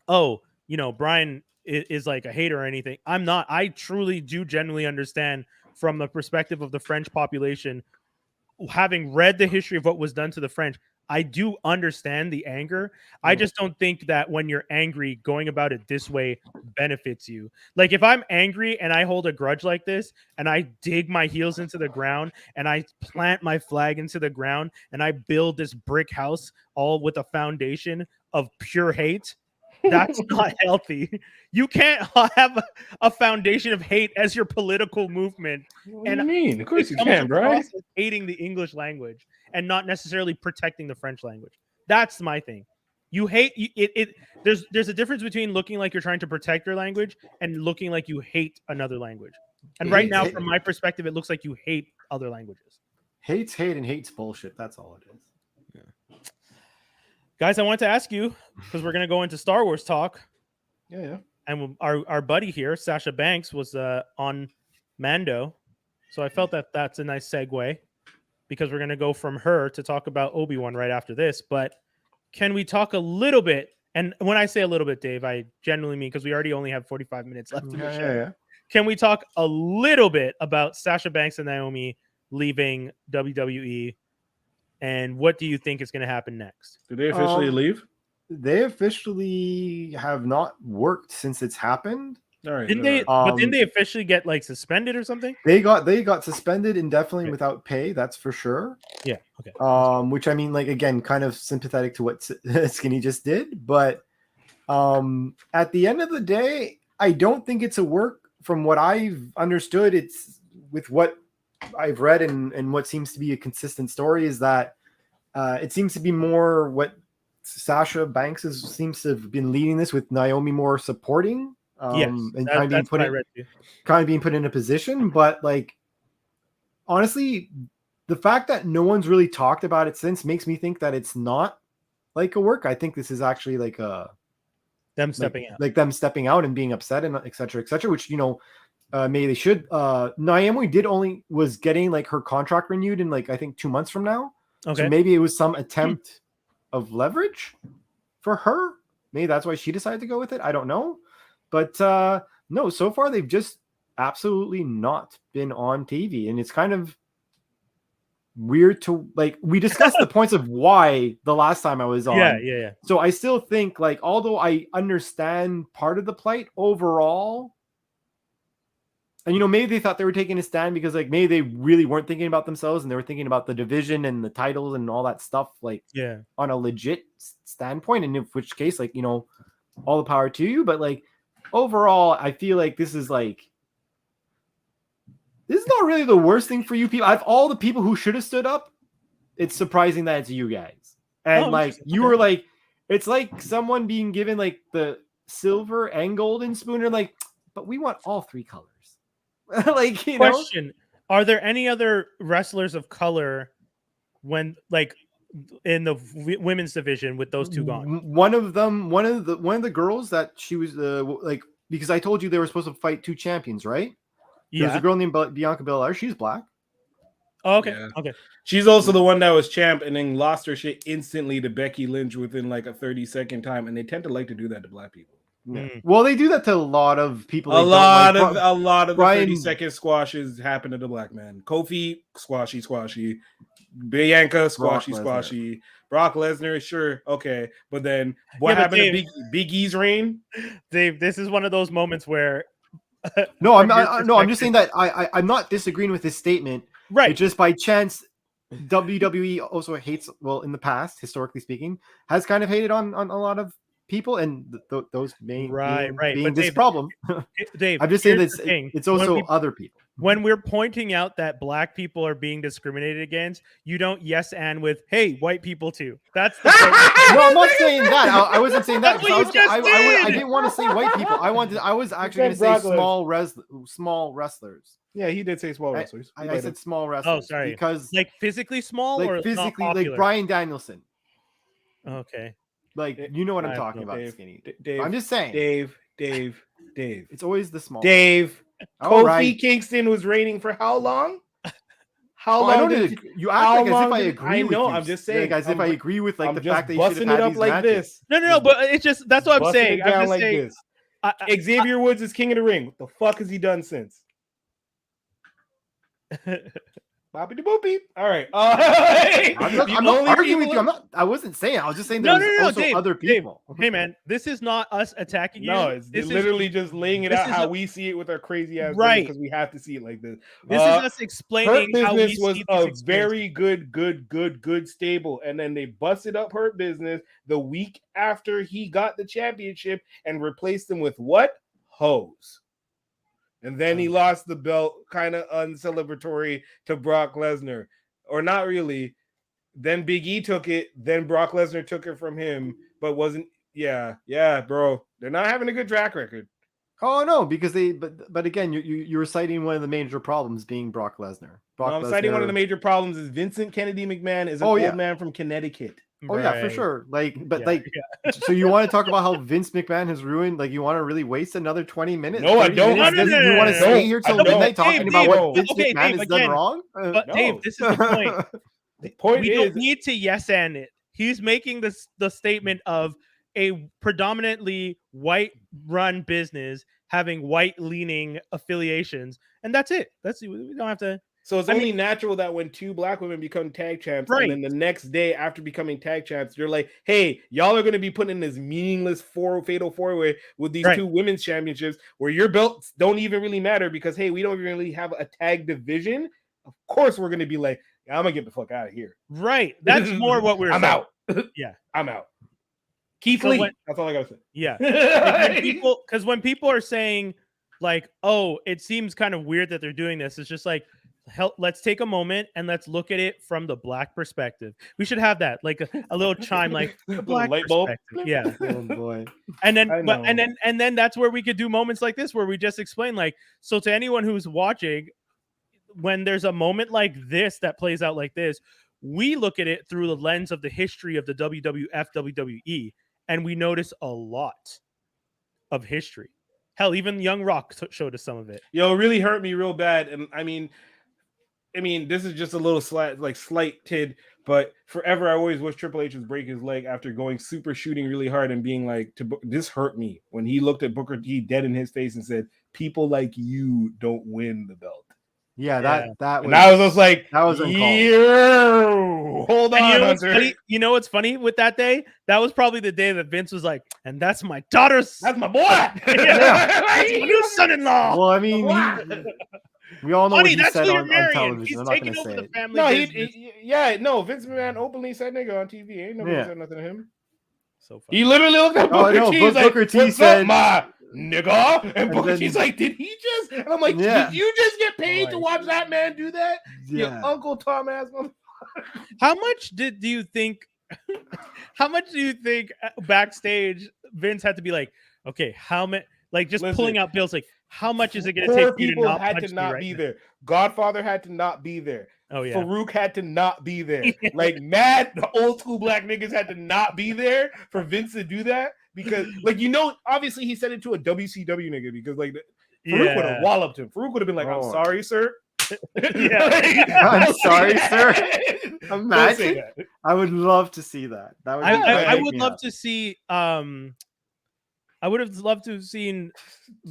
oh, you know, Brian is like a hater or anything. I'm not. I truly do genuinely understand from the perspective of the French population, having read the history of what was done to the French. I do understand the anger. I just don't think that when you're angry, going about it this way benefits you. Like if I'm angry and I hold a grudge like this and I dig my heels into the ground and I plant my flag into the ground and I build this brick house all with a foundation of pure hate, that's not healthy. You can't have a foundation of hate as your political movement. What do you mean? Of course you can, bro. Hating the English language and not necessarily protecting the French language. That's my thing. You hate it. There's a difference between looking like you're trying to protect your language and looking like you hate another language. And right now, from my perspective, it looks like you hate other languages. Hate's hate and hate's bullshit. That's all it is. Yeah. Guys, I wanted to ask you, because we're going to go into Star Wars talk. Yeah. And our buddy here, Sasha Banks, was on Mando. So I felt that that's a nice segue, because we're going to go from her to talk about Obi-Wan right after this. But can we talk a little bit? And when I say a little bit, Dave, I genuinely mean, because we already only have 45 minutes left in the show. Yeah. Can we talk a little bit about Sasha Banks and Naomi leaving WWE? And what do you think is going to happen next? Did they officially leave? They officially have not worked since it's happened. All right. Didn't they? But didn't they officially get like suspended or something? They got suspended indefinitely without pay. That's for sure. Yeah. Okay. Which I mean, like again, kind of sympathetic to what Skinny just did, but at the end of the day, I don't think it's a work. From what I've understood, it's with what I've read and what seems to be a consistent story is that it seems to be more what Sasha Banks seems to have been leading this, with Naomi more supporting. And kind of being put in a position, but like honestly, the fact that no one's really talked about it since makes me think that it's not like a work. I think this is actually like them stepping out, like them stepping out and being upset and et cetera, which, you know, maybe they should. Naomi was getting like her contract renewed in like, I think 2 months from now. Okay. So maybe it was some attempt of leverage for her. Maybe that's why she decided to go with it. I don't know. But no, so far they've just absolutely not been on TV. And it's kind of weird to, like, we discussed the points of why the last time I was on. Yeah. So I still think, like, although I understand part of the plight overall, and, you know, maybe they thought they were taking a stand because, like, maybe they really weren't thinking about themselves and they were thinking about the division and the titles and all that stuff, like, on a legit standpoint. And in which case, like, you know, all the power to you. But, like, overall, I feel like this is not really the worst thing for you people. All the people who should have stood up, it's surprising that it's you guys. And, like, you were like, it's like someone being given, like, the silver and golden spoon. And, like, but we want all three colors. Like, you Question: are there any other wrestlers of color when, like, in the women's division with those two gone? One of the girls that she was like, because I told you they were supposed to fight two champions, right? Yeah. There's a girl named Bianca Belair. She's black. Oh, okay. Yeah. Okay. She's also the one that was champ and then lost her shit instantly to Becky Lynch within like a 30-second time, and they tend to like to do that to black people. Yeah. Well, they do that to a lot of people. A lot of the 30-second squashes happen to the black man. Kofi, squashy. Bianca, squashy. Brock Lesnar, sure, okay. But then what happened to Big E's reign? Dave, this is one of those moments where no, I'm just saying that I'm not disagreeing with this statement. Right. It's just by chance WWE also hates, well, in the past, historically speaking, has kind of hated on a lot of people, and those being this Dave, problem. Dave, I'm just saying that it's also other people. When we're pointing out that black people are being discriminated against, you don't yes and with, hey, white people too. That's the no, I'm not saying that. I wasn't saying that. I didn't want to say white people. I was actually going to say small wrestlers. Yeah, he did say small wrestlers. I said small wrestlers. Oh, sorry. Because like physically small, like or physically, not like Bryan Danielson. Okay. Like, you know what I'm talking about, Dave, Skinny. Dave, I'm just saying. Dave. It's always the small. Dave. Kofi Kingston was reigning for how long? How long? You act like as if I agree with you. I'm just saying. Like, as if I agree with, like, the fact that you should busting have it had up these like matches. this. No, but it's just, that's what I'm saying. I'm just like saying. This. Xavier Woods is king of the ring. What the fuck has he done since? Boppy de boopy. All right. I'm not arguing with you. I wasn't saying. I was just saying there's also Dave, other people. Dave, hey man, this is not us attacking you. No, it's literally just laying it out how we see it with our crazy ass, right? Because we have to see it like this. This is us explaining how we business was see a very good stable, and then they busted up Hurt Business the week after he got the championship and replaced him with what? Hoes. And then he lost the belt kind of uncelebratory to Brock Lesnar. Or not really. Then Big E took it. Then Brock Lesnar took it from him. But wasn't... Yeah, bro. They're not having a good track record. Oh, no, because but again, you were citing one of the major problems being Brock Lesnar. I'm citing one of the major problems is Vincent Kennedy McMahon is an old man from Connecticut. Oh, yeah, for sure. Like, but so you want to talk about how Vince McMahon has ruined, like, you want to really waste another 20 minutes? No, I don't. You want to stay here till midnight talking about what Vince McMahon has done wrong? But Dave, this is the point. The point we don't need to yes and it. He's making the statement of a predominantly white run business having white leaning affiliations, and that's it. We don't have to. So it's only natural that when two black women become tag champs, and then the next day after becoming tag champs, they're like, hey, y'all are going to be putting in this meaningless fatal four-way with these two women's championships where your belts don't even really matter because, hey, we don't even really have a tag division. Of course, we're going to be like, I'm going to get the fuck out of here. Right. That's more what we're saying. Out. Yeah. I'm out. Keith Lee. That's all I got to say. Yeah. Because when people are saying, like, oh, it seems kind of weird that they're doing this, it's just like, let's take a moment and let's look at it from the black perspective. We should have that, like a little chime, like the black light bulb. Yeah. Oh boy. And then that's where we could do moments like this where we just explain, like, so to anyone who's watching, when there's a moment like this that plays out like this, we look at it through the lens of the history of the WWF, WWE, and we notice a lot. of history. Hell, even Young Rock showed us some of it. Yo, it really hurt me real bad. And I mean, this is just a little slight tid, but forever I always wish Triple H would break his leg after going super shooting really hard and being like, this hurt me when he looked at Booker T dead in his face and said, people like you don't win the belt. Yeah, that was. And I was just like, that was hold on, you know what's funny with that day? That was probably the day that Vince was like, and that's my daughter's. That's my boy. That's my new son-in-law. Well, I mean, we all know what he said on television. He's I'm not taking gonna over say the it. family. Vince McMahon openly said nigga on TV. Ain't nobody said nothing to him. So funny. He literally looked at Booker T. Booker T said, my nigga, and Booker T's like, did he just? And I'm like, did you just get paid to watch that man do that? Your Uncle Tom ass motherfucker. How much do you think? How much do you think backstage Vince had to be like, okay, how much? Like just pulling out bills, like how much is it going to take? People had to not be there. Godfather had to not be there. Oh yeah, Farouk had to not be there. Like mad old school black niggas had to not be there for Vince to do that because, like, obviously he said it to a WCW nigga because like Farouk would have walloped him. Farouk would have been like, "I'm sorry, sir." I'm sorry, sir. Imagine. I would love to see that. That would. I would love to see. I would have loved to have seen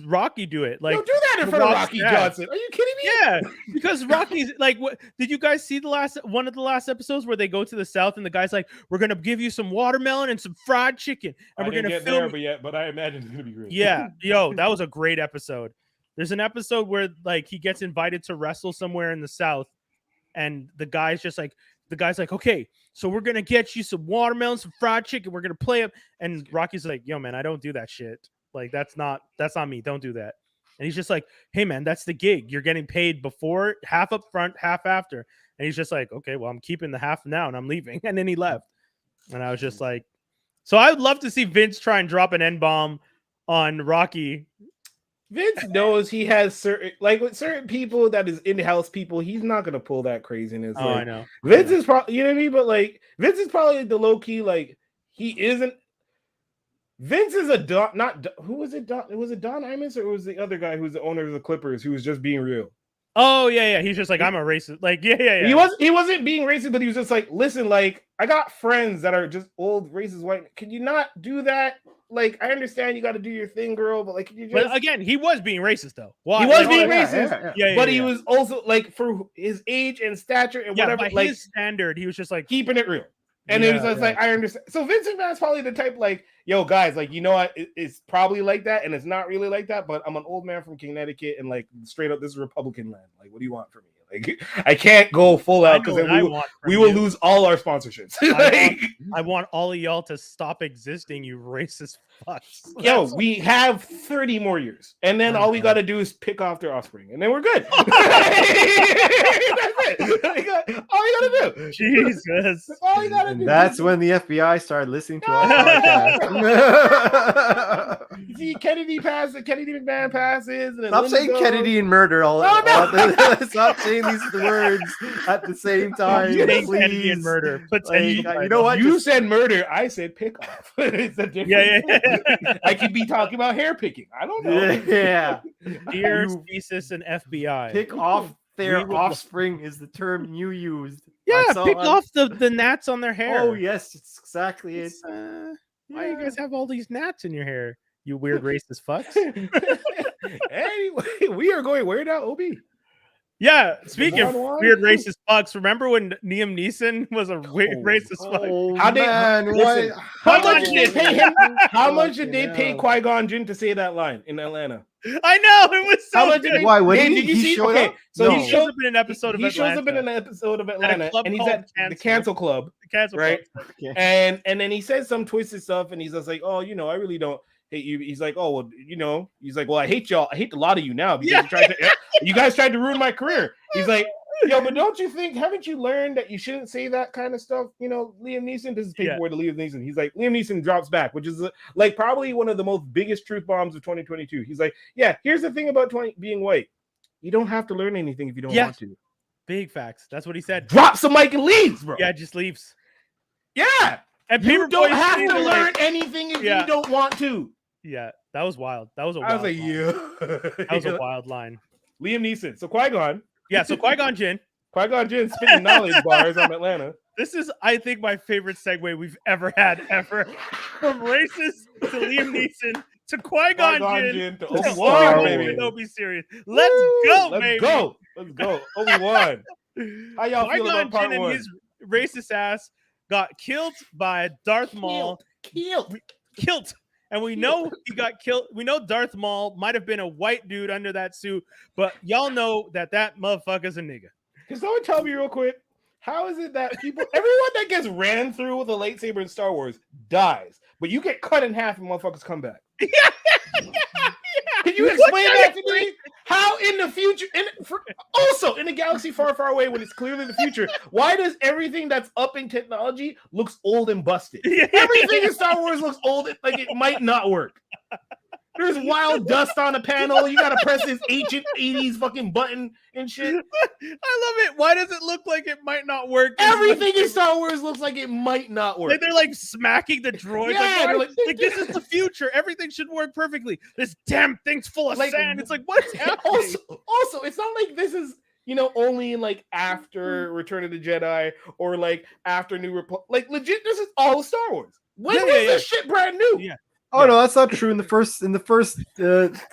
Rocky do it. Like, do that in front of Rocky Johnson. Are you kidding me? Yeah, because Rocky's like, what did you guys see one of the last episodes where they go to the South and the guy's like, we're gonna give you some watermelon and some fried chicken, and we're gonna film there, but I imagine it's gonna be great. Yeah, yo, that was a great episode. There's an episode where like he gets invited to wrestle somewhere in the South, and the guy's like, okay, so we're gonna get you some watermelon, some fried chicken. We're gonna play up, and Rocky's like, yo, man, I don't do that shit. Like that's not me. Don't do that. And he's just like, hey, man, that's the gig. You're getting paid before, half up front, half after. And he's just like, okay, well, I'm keeping the half now, and I'm leaving. And then he left. And I was just like, so I would love to see Vince try and drop an N-bomb on Rocky. Vince knows he has certain people that is in-house people. He's not gonna pull that craziness. Oh, I know. Vince is probably, you know what I mean, but like Vince is probably the low key. Like he isn't. Vince is who was it? Was it Don Imus or was the other guy who's the owner of the Clippers who was just being real? Oh yeah. He's just like, I'm a racist. Like yeah. He wasn't being racist, but he was just like, listen, like I got friends that are just old racist white. Can you not do that? Like, I understand you got to do your thing, girl, but like, can you just... But again, he was being racist, though. Why? He was being racist, but he was also like, for his age and stature and whatever, by his standard, he was just like keeping it real. And it was just like, I understand. So Vince McMahon's probably the type like, yo, guys, like, you know what? It's probably like that, and it's not really like that. But I'm an old man from Connecticut, and like, straight up, this is Republican land. Like, what do you want from me? Like, I can't go full out because we will lose all our sponsorships. I want all of y'all to stop existing, you racist fucks. Yo, we have 30 more years, and then all we got to do is pick off their offspring, and then we're good. That's it. All you got to do. Jesus. All you got to do. That's when the FBI started listening to our podcast. You see, Kennedy McMahon passes. And stop saying Kennedy and murder. Stop saying these words at the same time. Kennedy and murder. You know what? You said murder. I said pick off. It's a different. Yeah. I could be talking about hair picking. I don't know. Yeah. Dear thesis and FBI. Pick off their offspring is the term you used. Yeah, pick off the gnats on their hair. Oh yes, it's exactly it. Why you guys have all these gnats in your hair? You weird racist fucks. Anyway, we are going where now, Obi? Yeah, speaking of weird racist fucks, remember when Liam Neeson was a weird racist fuck? How much did they pay Qui-Gon Jinn to say that line in Atlanta? I know, it was so good. Why? Did you see? Okay, so he shows up in an episode of Atlanta. He shows up in an episode of Atlanta, and he's at the Cancel Club, right? And then he says some twisted stuff, and he's just like, "Oh, you know, I really don't hate you." He's like, "Oh, well, you know," he's like, "Well, I hate y'all. I hate a lot of you now because you guys tried to ruin my career." He's like, "Yo, but don't you think? Haven't you learned that you shouldn't say that kind of stuff?" You know, Liam Neeson. This is paperwork to Liam Neeson. He's like, Liam Neeson drops back, which is like probably one of the most biggest truth bombs of 2022. He's like, "Yeah, here's the thing about being white. You don't have to learn anything if you don't want to." Big facts. That's what he said. Drops the mic and leaves, bro. Yeah, just leaves. Yeah, and you don't have to learn anything if you don't want to. Yeah, That was wild. That was a wild I was like, line. you. That was a wild line. Liam Neeson. So Qui-Gon. Yeah, so Qui-Gon Jinn. Qui-Gon Jinn spitting knowledge bars on Atlanta. This is, I think, my favorite segue we've ever had, ever. From racist to Liam Neeson to Qui-Gon Jinn to Obi-Wan, baby. Kenobi series. Let's go, baby. Let's go. Obi-Wan. How y'all feel about part Jinn 1? and his racist ass got killed by Darth Maul. Killed. And we know he got killed. We know Darth Maul might have been a white dude under that suit, but y'all know that motherfucker's a nigga. Can someone tell me real quick, how is it that everyone that gets ran through with a lightsaber in Star Wars dies, but you get cut in half and motherfuckers come back? Can you explain that to me? How in the future, also in a galaxy far, far away when it's clearly the future, why does everything that's up in technology looks old and busted? Everything in Star Wars looks old, like it might not work. There's wild dust on the panel. You gotta press this ancient 80s fucking button and shit. I love it. Why does it look like it might not work? Everything in Star Wars looks like it might not work. Like they're like smacking the droids. Yeah, like this is the future. Everything should work perfectly. This damn thing's full of sand. It's like, what's happening? Also, it's not like this is, only like after Return of the Jedi or like after New Republic. Like legit, this is all Star Wars. When was this shit brand new? Yeah. Oh no, that's not true. In the first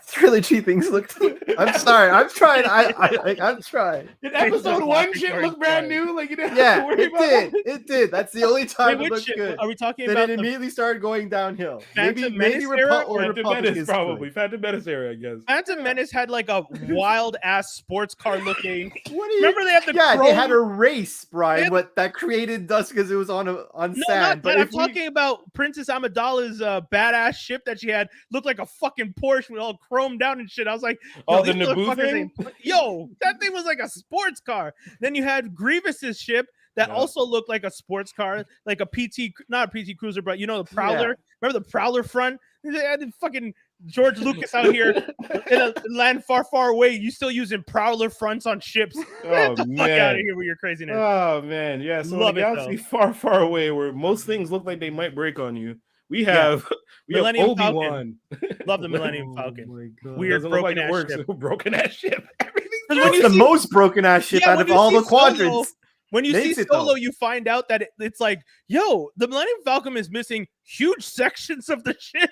trilogy, things looked. I'm sorry. I'm trying. I'm trying. Did episode 1 shit look brand new? Like you didn't have to worry about it. It did. That's the only time it looked good. Are we talking then about? Then it immediately started going downhill. Maybe Phantom Menace probably. Phantom Menace era, I guess. Phantom Menace had like a wild ass sports car looking. Remember they had the they had a race, Brian. What that created dust because it was on sand. But I'm talking about Princess Amidala's badass ship that she had looked like a fucking Porsche with all chromed down and shit. I was like, oh, the Naboo thing? Yo, that thing was like a sports car. Then you had Grievous's ship that also looked like a sports car, like a not a PT Cruiser, but the Prowler. Yeah. Remember the Prowler front? They had fucking George Lucas out here in a land far, far away. You still using Prowler fronts on ships? Oh, Get the fuck out of here with your craziness. Oh man, yeah. So in a galaxy far, far away where most things look like they might break on you. We have Millennium Obi-Wan. Love the Millennium Falcon. Weird broken ass ship. Broken ass ship. Everything's the most broken ass ship out of all the quadrants. When you see Solo, you find out that it's like, yo, the Millennium Falcon is missing huge sections of the ship.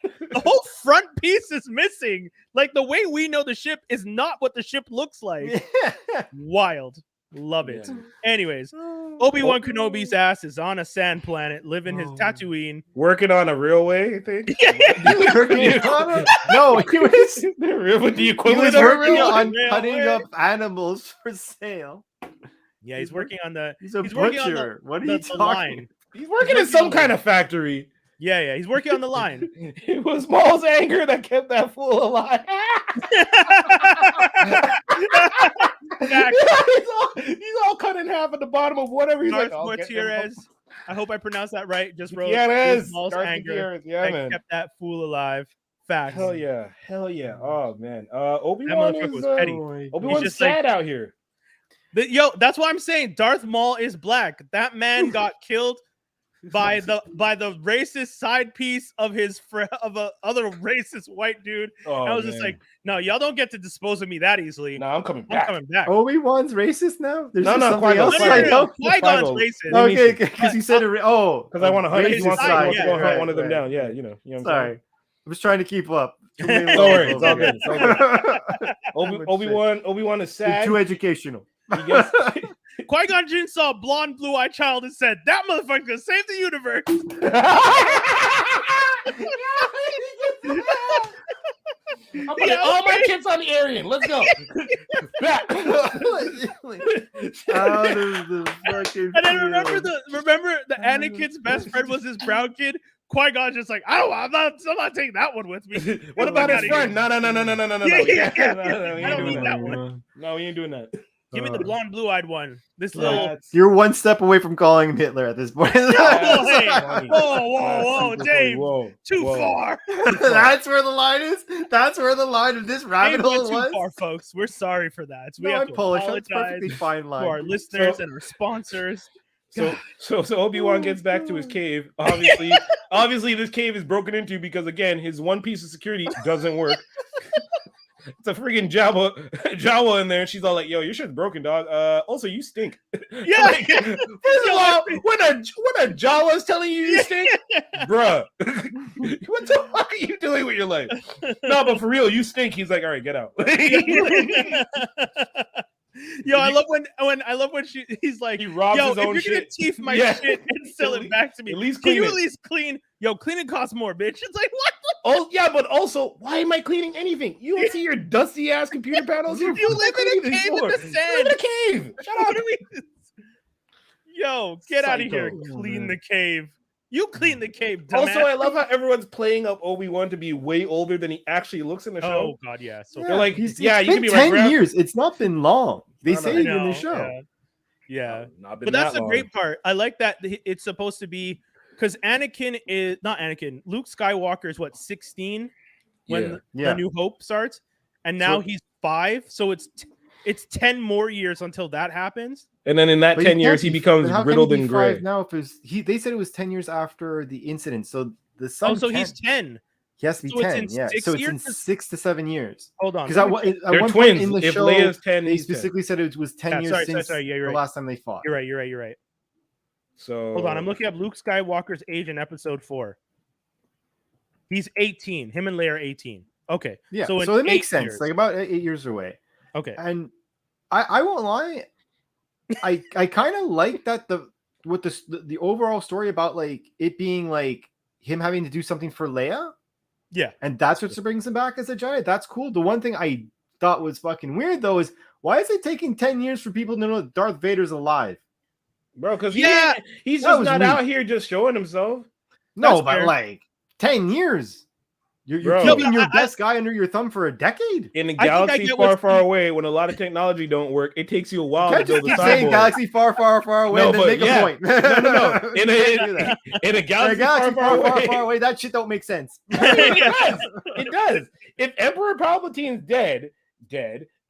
The whole front piece is missing. Like the way we know the ship is not what the ship looks like. Wild. Love it. Yeah. Anyways, Obi-Wan Kenobi's ass is on a sand planet, living his Tatooine. Working on a railway, I think. No, he was the equivalent he was working on cutting up animals for sale. Yeah, he's working on the. He's a butcher. What are you talking? He's working in some kind of factory. Yeah, he's working on the line. It was Maul's anger that kept that fool alive. He's all cut in half at the bottom of whatever he's Darth like. Gutierrez. I hope I pronounced that right. Just wrote Maul's anger that kept that fool alive. Facts. Hell yeah. Oh man. Obi-Wan is petty. Obi-Wan's sad out here. That's what I'm saying. Darth Maul is black. That man got killed by the racist side piece of a other racist white dude. I was just like, no, y'all don't get to dispose of me that easily. No, I'm coming back. Obi-Wan's racist now? There's Qui-Gon's racist. Okay, because you said it. Because I want to hunt. He wants to hunt one of them down. Yeah, you know what I'm sorry. saying? I was trying to keep up. Don't worry, it's all good. Obi-Wan is sad. Too educational. Qui-Gon Jinn saw a blonde, blue-eyed child and said, "That motherfucker's gonna save the universe." I'm putting all my kids on the Aryan. Let's go. Back. Out of the fucking and then remember the Anakin's best friend was his brown kid. Qui-Gon's just like, I'm not taking that one with me. What about his friend? No. I don't need that one. No, we ain't doing that. Give me the blonde, blue-eyed one. This You're one step away from calling him Hitler at this point. Whoa, Dave! Too far. That's where the line is. That's where the line of this rabbit hole was. Too far, folks. We're sorry for that. So we have to Polish. That's apologize perfectly fine line to our listeners and our sponsors. So Obi-Wan gets back to his cave. Obviously, this cave is broken into because again, his one piece of security doesn't work. It's a freaking Jawa in there, and she's all like, "Yo, your shit's broken, dog. Also, you stink." Yeah. Like, first of all, when a Jawa is telling you stink, bruh, what the fuck are you doing with your life? No, but for real, you stink. He's like, "All right, get out." Yo, I love when he's like, he robs yo, his own if you're gonna shit. teeth my shit and sell it back to me, at least can clean you it. at least clean? Yo, cleaning costs more, bitch. It's like, what? Oh yeah, but also, why am I cleaning anything? You don't see your dusty ass computer panels. You live in a cave in the sand. You live in a cave. Shut up. Yo, get out of here. Psycho. Clean the cave. You clean the cave, dumbass. Also, I love how everyone's playing up Obi-Wan to be way older than he actually looks in the show. Oh god, yeah. So They're like, it's yeah, you been can be 10 my years. It's not been long. They No, no, say I it in the show. Yeah. Not been But that's that the great part. I like that it's supposed to be because Anakin is not Anakin. Luke Skywalker is what 16 when the New Hope starts, and now he's 5. So it's 10 more years until that happens. And then in that 10 years, he becomes riddled in gray. Now, they said it was 10 years after the incident. So the son. Oh, so he's 10. He has to be 10. Yeah. So it's in 6 to 7 years. Hold on. Because at one twins. point in the If show, Leia's 10, they he's specifically said it was 10 years since the last time they fought. You're right. So hold on. I'm looking up Luke Skywalker's age in episode 4. He's 18. Him and Leia are 18. Okay. Yeah. So it makes sense. Years. Like about 8 years away. Okay. And I won't lie. I kind of like that the overall story about like it being like him having to do something for Leia. Yeah. And that's what brings him back as a Jedi. That's cool. The one thing I thought was fucking weird though is why is it taking 10 years for people to know that Darth Vader's alive? Bro, because he's just not out here just showing himself. No, That's but fair. like 10 years. You're keeping your best guy under your thumb for a decade? In a galaxy far away, when a lot of technology don't work, it takes you a while to build a cyborg. Saying galaxy far away, no, and then make a point. No. In a galaxy far away, that shit don't make sense. It does. If Emperor Palpatine's dead,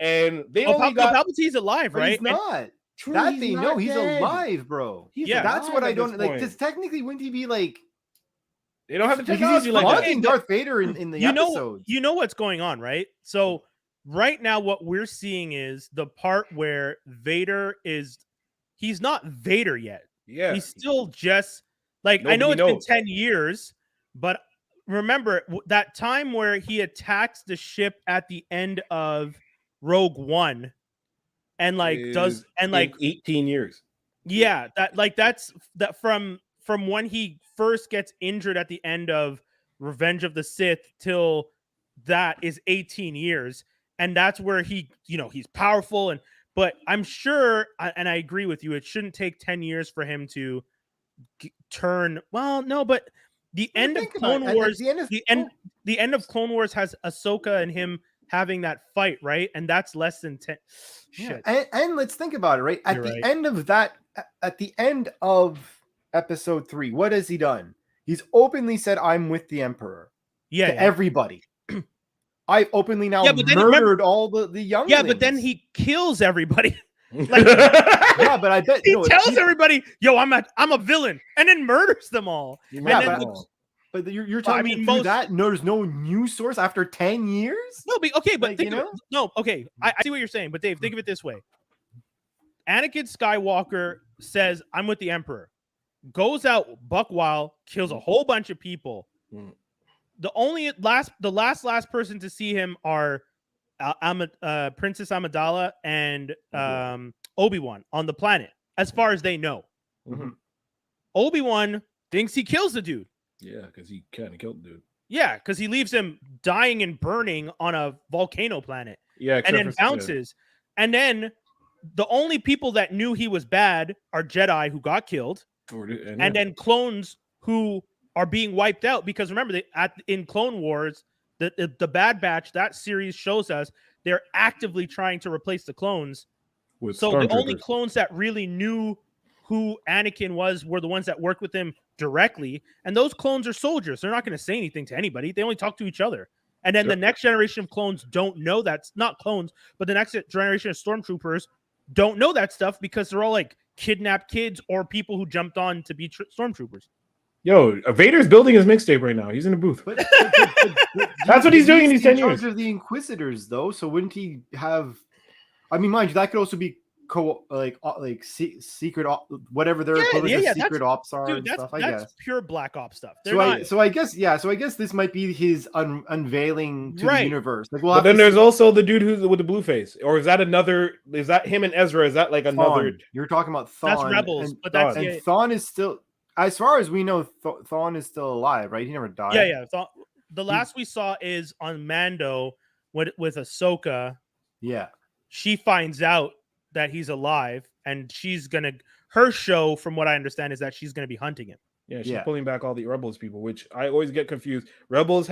and they only got Palpatine's alive, right? He's not. True, That they know he's he's alive, bro. That's what I don't like. Because technically, wouldn't he be like? They don't have the technology like that. Darth Vader in the episodes. You know what's going on, right? So right now, what we're seeing is the part where Vader he's not Vader yet. Yeah, he's still just like I know it's been 10 years, but remember that time where he attacks the ship at the end of Rogue One, and like 18 years. Yeah, that's from when he first gets injured at the end of Revenge of the Sith till that is 18 years. And that's where he's powerful. But I'm sure, and I agree with you, it shouldn't take 10 years for him to turn. Well, no, but the end of Clone Wars, the end of Clone Wars has Ahsoka and him having that fight, right? And that's less than 10. Shit. And let's think about it, right? At the end of episode 3, what has he done? He's openly said, "I'm with the Emperor." To everybody. I've openly now murdered all the young. Yeah, but then he kills everybody. Like, yeah, but I bet he tells everybody, "Yo, I'm a villain," and then murders them all. But you're telling me through that there's no news source after 10 years? No, okay. I see what you're saying, but Dave, think of it this way: Anakin Skywalker says, "I'm with the Emperor," goes out buck wild, kills a whole bunch of people. The last person to see him are Princess Amidala and Obi-Wan on the planet, as far as they know. Mm-hmm. Obi-Wan thinks he kills the dude. Yeah, because he kind of killed the dude. Yeah, because he leaves him dying and burning on a volcano planet. Yeah, and then bounces. And then the only people that knew he was bad are Jedi who got killed, and then clones who are being wiped out. Because remember, in Clone Wars, the Bad Batch, that series shows us they're actively trying to replace the clones. So the only clones that really knew who Anakin was were the ones that worked with him directly. And those clones are soldiers. They're not going to say anything to anybody. They only talk to each other. And then the next generation of clones don't know that's not clones, but the next generation of stormtroopers don't know that stuff because they're all like kidnapped kids or people who jumped on to be stormtroopers. Yo, Vader's building his mixtape right now. He's in a booth. But that's what he's doing in these 10 years. He's in charge of the Inquisitors, though. So wouldn't he have? I mean, mind you, that could also be secret whatever their secret ops are and stuff. I guess pure black ops stuff. So I guess this might be his unveiling to the universe. Like, but then there's also the dude who's with the blue face, or is that another? Is that him and Ezra? Is that like another? You're talking about Thawne. That's Rebels, but that's Thawne is still, as far as we know, Thawne is still alive, right? He never died. Yeah. The last we saw is on Mando with Ahsoka. Yeah, she finds out that he's alive, and her show, from what I understand, is that she's gonna be hunting him. Yeah, she's pulling back all the Rebels people, which I always get confused. Rebels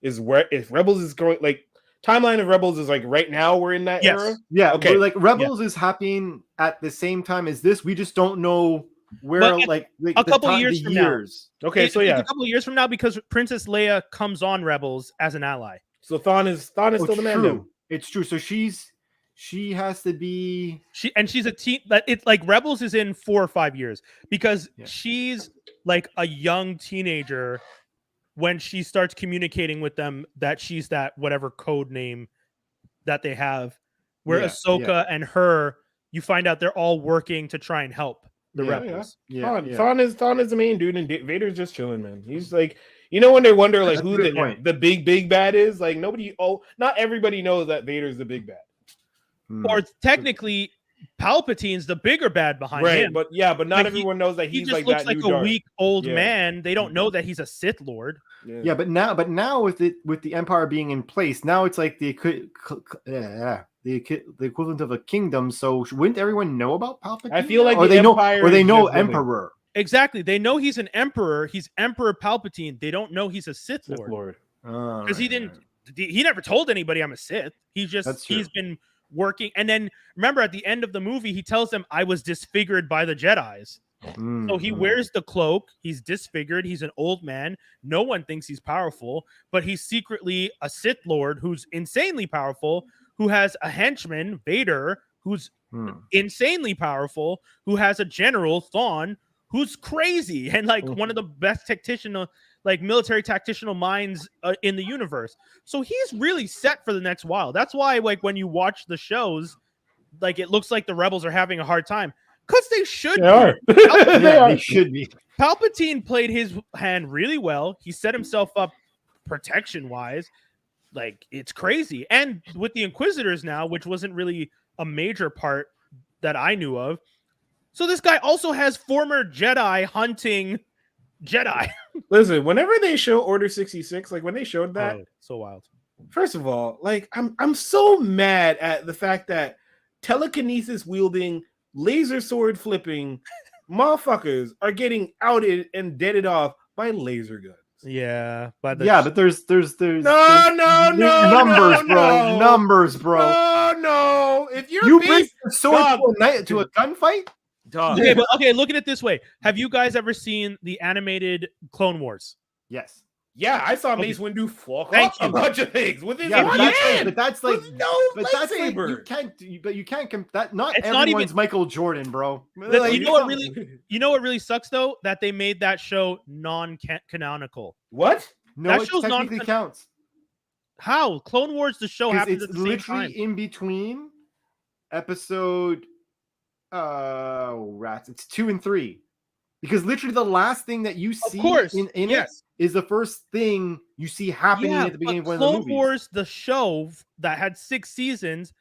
is where if Rebels is going, like timeline of Rebels is like right now we're in that era. Yeah, okay. Like Rebels is happening at the same time as this. We just don't know where, like a couple years from now. Okay, so a couple of years from now, because Princess Leia comes on Rebels as an ally. So Thawne is still the man. It's true. So she has to be she's a teen. It's like Rebels is in 4 or 5 years because she's like a young teenager when she starts communicating with them that she's that whatever code name that they have. Where Ahsoka and her, you find out they're all working to try and help the Rebels. Thawne is the main dude, and Vader's just chilling, man. He's like, when they wonder like who the big bad is, like not everybody knows that Vader's the big bad. Or technically, Palpatine's the bigger bad behind him. But not everyone knows that he's like that. He just looks like a weak old man. They don't know that he's a Sith Lord. Yeah, but now with the Empire being in place, now it's like the equivalent of a kingdom. So wouldn't everyone know about Palpatine? I feel like they know Emperor. Exactly, they know he's an emperor. He's Emperor Palpatine. They don't know he's a Sith Lord because he never told anybody I'm a Sith. He's been working, and then remember at the end of the movie he tells them I was disfigured by the Jedis. So he wears the cloak, he's disfigured, he's an old man, no one thinks he's powerful, but he's secretly a Sith Lord who's insanely powerful, who has a henchman, Vader, who's insanely powerful, who has a general, Thawne, who's crazy and like one of the best military tactical minds in the universe. So he's really set for the next while. That's why, like, when you watch the shows, like, it looks like the Rebels are having a hard time because they should. They should be. Palpatine played his hand really well. He set himself up protection wise. Like, it's crazy. And with the Inquisitors now, which wasn't really a major part that I knew of. So this guy also has former Jedi hunting Jedi. Listen, whenever they show Order 66, like when they showed that, so wild. First of all, like I'm so mad at the fact that telekinesis wielding, laser sword flipping motherfuckers are getting outed and deaded off by laser guns. Yeah, but there's numbers, bro. No. If you bring a sword to a gunfight. Okay, look at it this way. Have you guys ever seen the animated Clone Wars? Yes. Yeah, I saw Mace Windu fuck up a bunch of things with his hand. But that's like lightsaber. you can't that. Not everyone's Michael Jordan, bro. You know what really sucks though? That they made that show non-canonical. What? No, that show's technically counts. How? Clone Wars, the show happens at the same time. It's literally in between episode. It's 2 and 3, because literally the last thing that you see in it is the first thing you see happening at the beginning of one of the movies. Clone Wars, the show that had 6 seasons,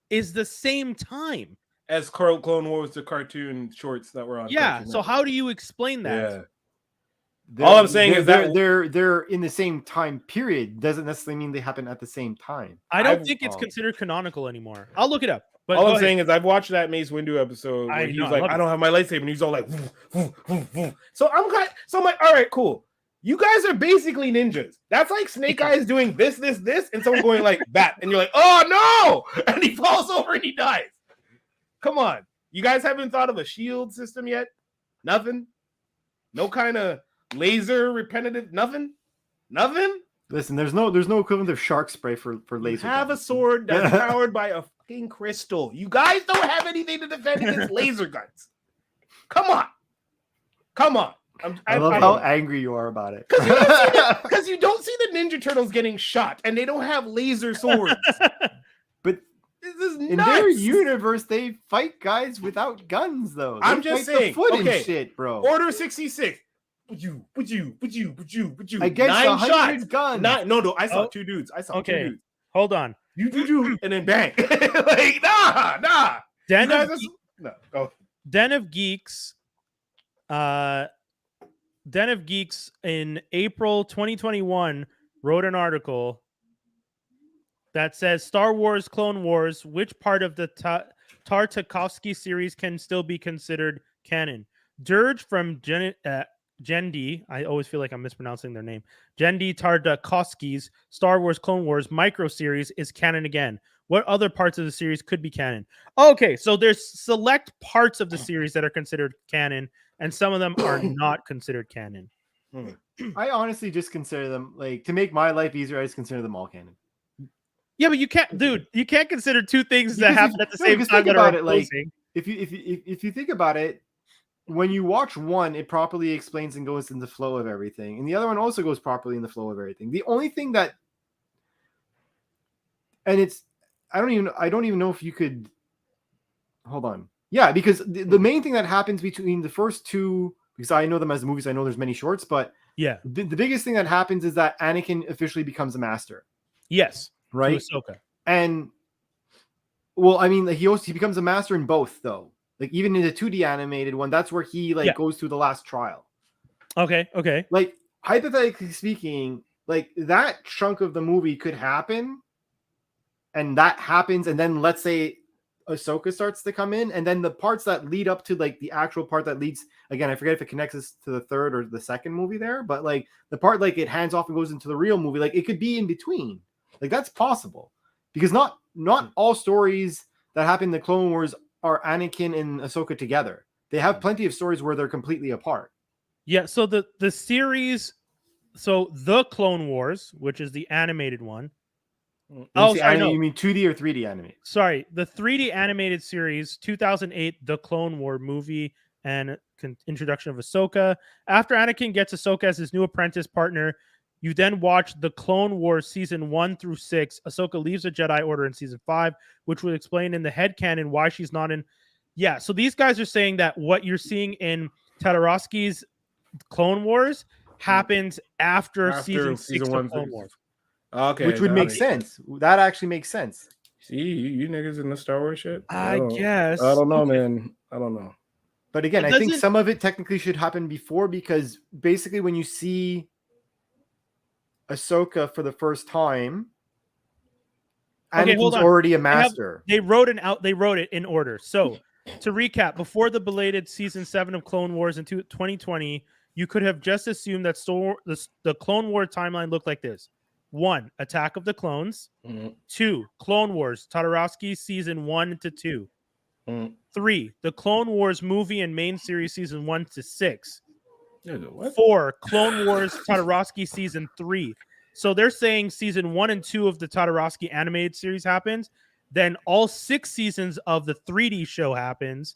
is the same time as Clone Wars, the cartoon shorts that were on. Yeah, so how do you explain that? All I'm saying is that they're in the same time period. Doesn't necessarily mean they happen at the same time. I don't think it's considered canonical anymore. I'll look it up. But all I'm saying is I've watched that Mace Windu episode where he's like, I don't have my lightsaber, and he's all like, So I'm like, all right, cool. You guys are basically ninjas. That's like Snake Eyes doing this, and someone going like that, and you're like, oh no, and he falls over and he dies. Come on, you guys haven't thought of a shield system yet? Nothing. No kind of laser repetitive. Nothing. Listen, there's no equivalent of shark spray for laser. You have guns. a sword that's powered by a fucking crystal. You guys don't have anything to defend against laser guns. Come on. I love how angry you are about it. Because you don't see the Ninja Turtles getting shot, and they don't have laser swords. But this is nuts. In their universe, they fight guys without guns, though. I'm just saying. And shit, bro. Order 66. Would you? Against 9 shots. Guns. No. I saw 2 dudes. Two dudes. Hold on. You, and then bang. Like, nah. Den of Geeks in April 2021 wrote an article that says Star Wars Clone Wars, which part of the Tartakovsky series can still be considered canon? Dirge from Jendi, I always feel like I'm mispronouncing their name, Jendi Tartakovsky's Star Wars Clone Wars micro series is canon again. What other parts of the series could be canon? Okay, so there's select parts of the series that are considered canon, and some of them are not considered canon. I honestly just consider them, like, to make my life easier, I just consider them all canon. Yeah, but you can't, dude. You can't consider 2 things that happen at the same time that are opposing. If you think about it, when you watch one, it properly explains and goes in the flow of everything, and the other one also goes properly in the flow of everything. The only thing that, and it's, I don't even know if you could hold on. Yeah, because the main thing that happens between the first 2, because I know them as the movies, I know there's many shorts, but yeah, the biggest thing that happens is that Anakin officially becomes a master. Yes, right. Ahsoka. And well, I mean, he becomes a master in both, though. Like even in the 2D animated one, that's where he goes through the last trial. Okay. Like hypothetically speaking, like that chunk of the movie could happen, and that happens, and then let's say Ahsoka starts to come in, and then the parts that lead up to like the actual part that leads, again, I forget if it connects us to the 3rd or the 2nd movie there, but like the part like it hands off and goes into the real movie, like it could be in between. Like that's possible, because not all stories that happen in the Clone Wars are Anakin and Ahsoka together. They have plenty of stories where they're completely apart. Yeah, so the series, so the Clone Wars, which is the animated one. Oh, sorry, no. You mean 2D or 3D animated? Sorry, the 3D animated series, 2008, The Clone War movie and introduction of Ahsoka. After Anakin gets Ahsoka as his new apprentice partner, you then watch The Clone Wars season 1 through 6. Ahsoka leaves the Jedi Order in season 5, which will explain in the headcanon why she's not in. Yeah, so these guys are saying that what you're seeing in Tartakovsky's Clone Wars happens after season 6 of Clone Wars. Okay, which would make sense. That actually makes sense. See, you niggas in the Star Wars shit? I guess. I don't know, man. I don't know. But again, I think some of it technically should happen before, because basically when you see Ahsoka for the first time, Anakin's already a master. They wrote it in order. So to recap, before the belated season 7 of Clone Wars in 2020, you could have just assumed that the Clone War timeline looked like this. 1, Attack of the Clones. 2, Clone Wars, Tartakovsky season 1 to 2. 3, the Clone Wars movie and main series season 1 to 6. 4, Clone Wars, Tartakovsky season 3. So they're saying season 1 and 2 of the Tartakovsky animated series happens. Then all 6 seasons of the 3D show happens.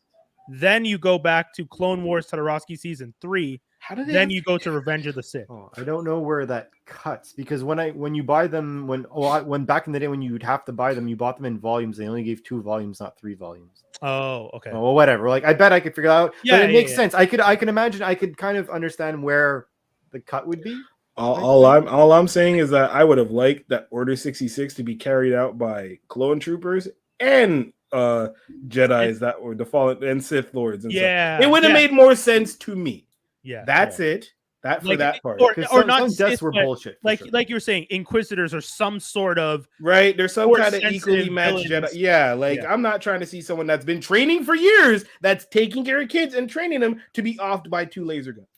Then you go back to Clone Wars, Tartakovsky season 3. Then you go to Revenge of the Sith. Oh, I don't know where that cuts, because when you buy them, when back in the day when you'd have to buy them, you bought them in volumes. They only gave 2 volumes, not 3 volumes. Oh, okay. Oh, well, whatever. Like I bet I could figure it out. Yeah, but it makes sense. I can imagine. I could kind of understand where the cut would be. All I'm saying is that I would have liked that Order 66 to be carried out by clone troopers and Jedis that were the fallen and Sith lords. And stuff. It would have made more sense to me. Yeah, that's it. That for that part, or not some deaths were bullshit. Like you were saying, Inquisitors or some sort of right. There's some kind of equally matched Jedi. Yeah, I'm not trying to see someone that's been training for years that's taking care of kids and training them to be offed by 2 laser guns.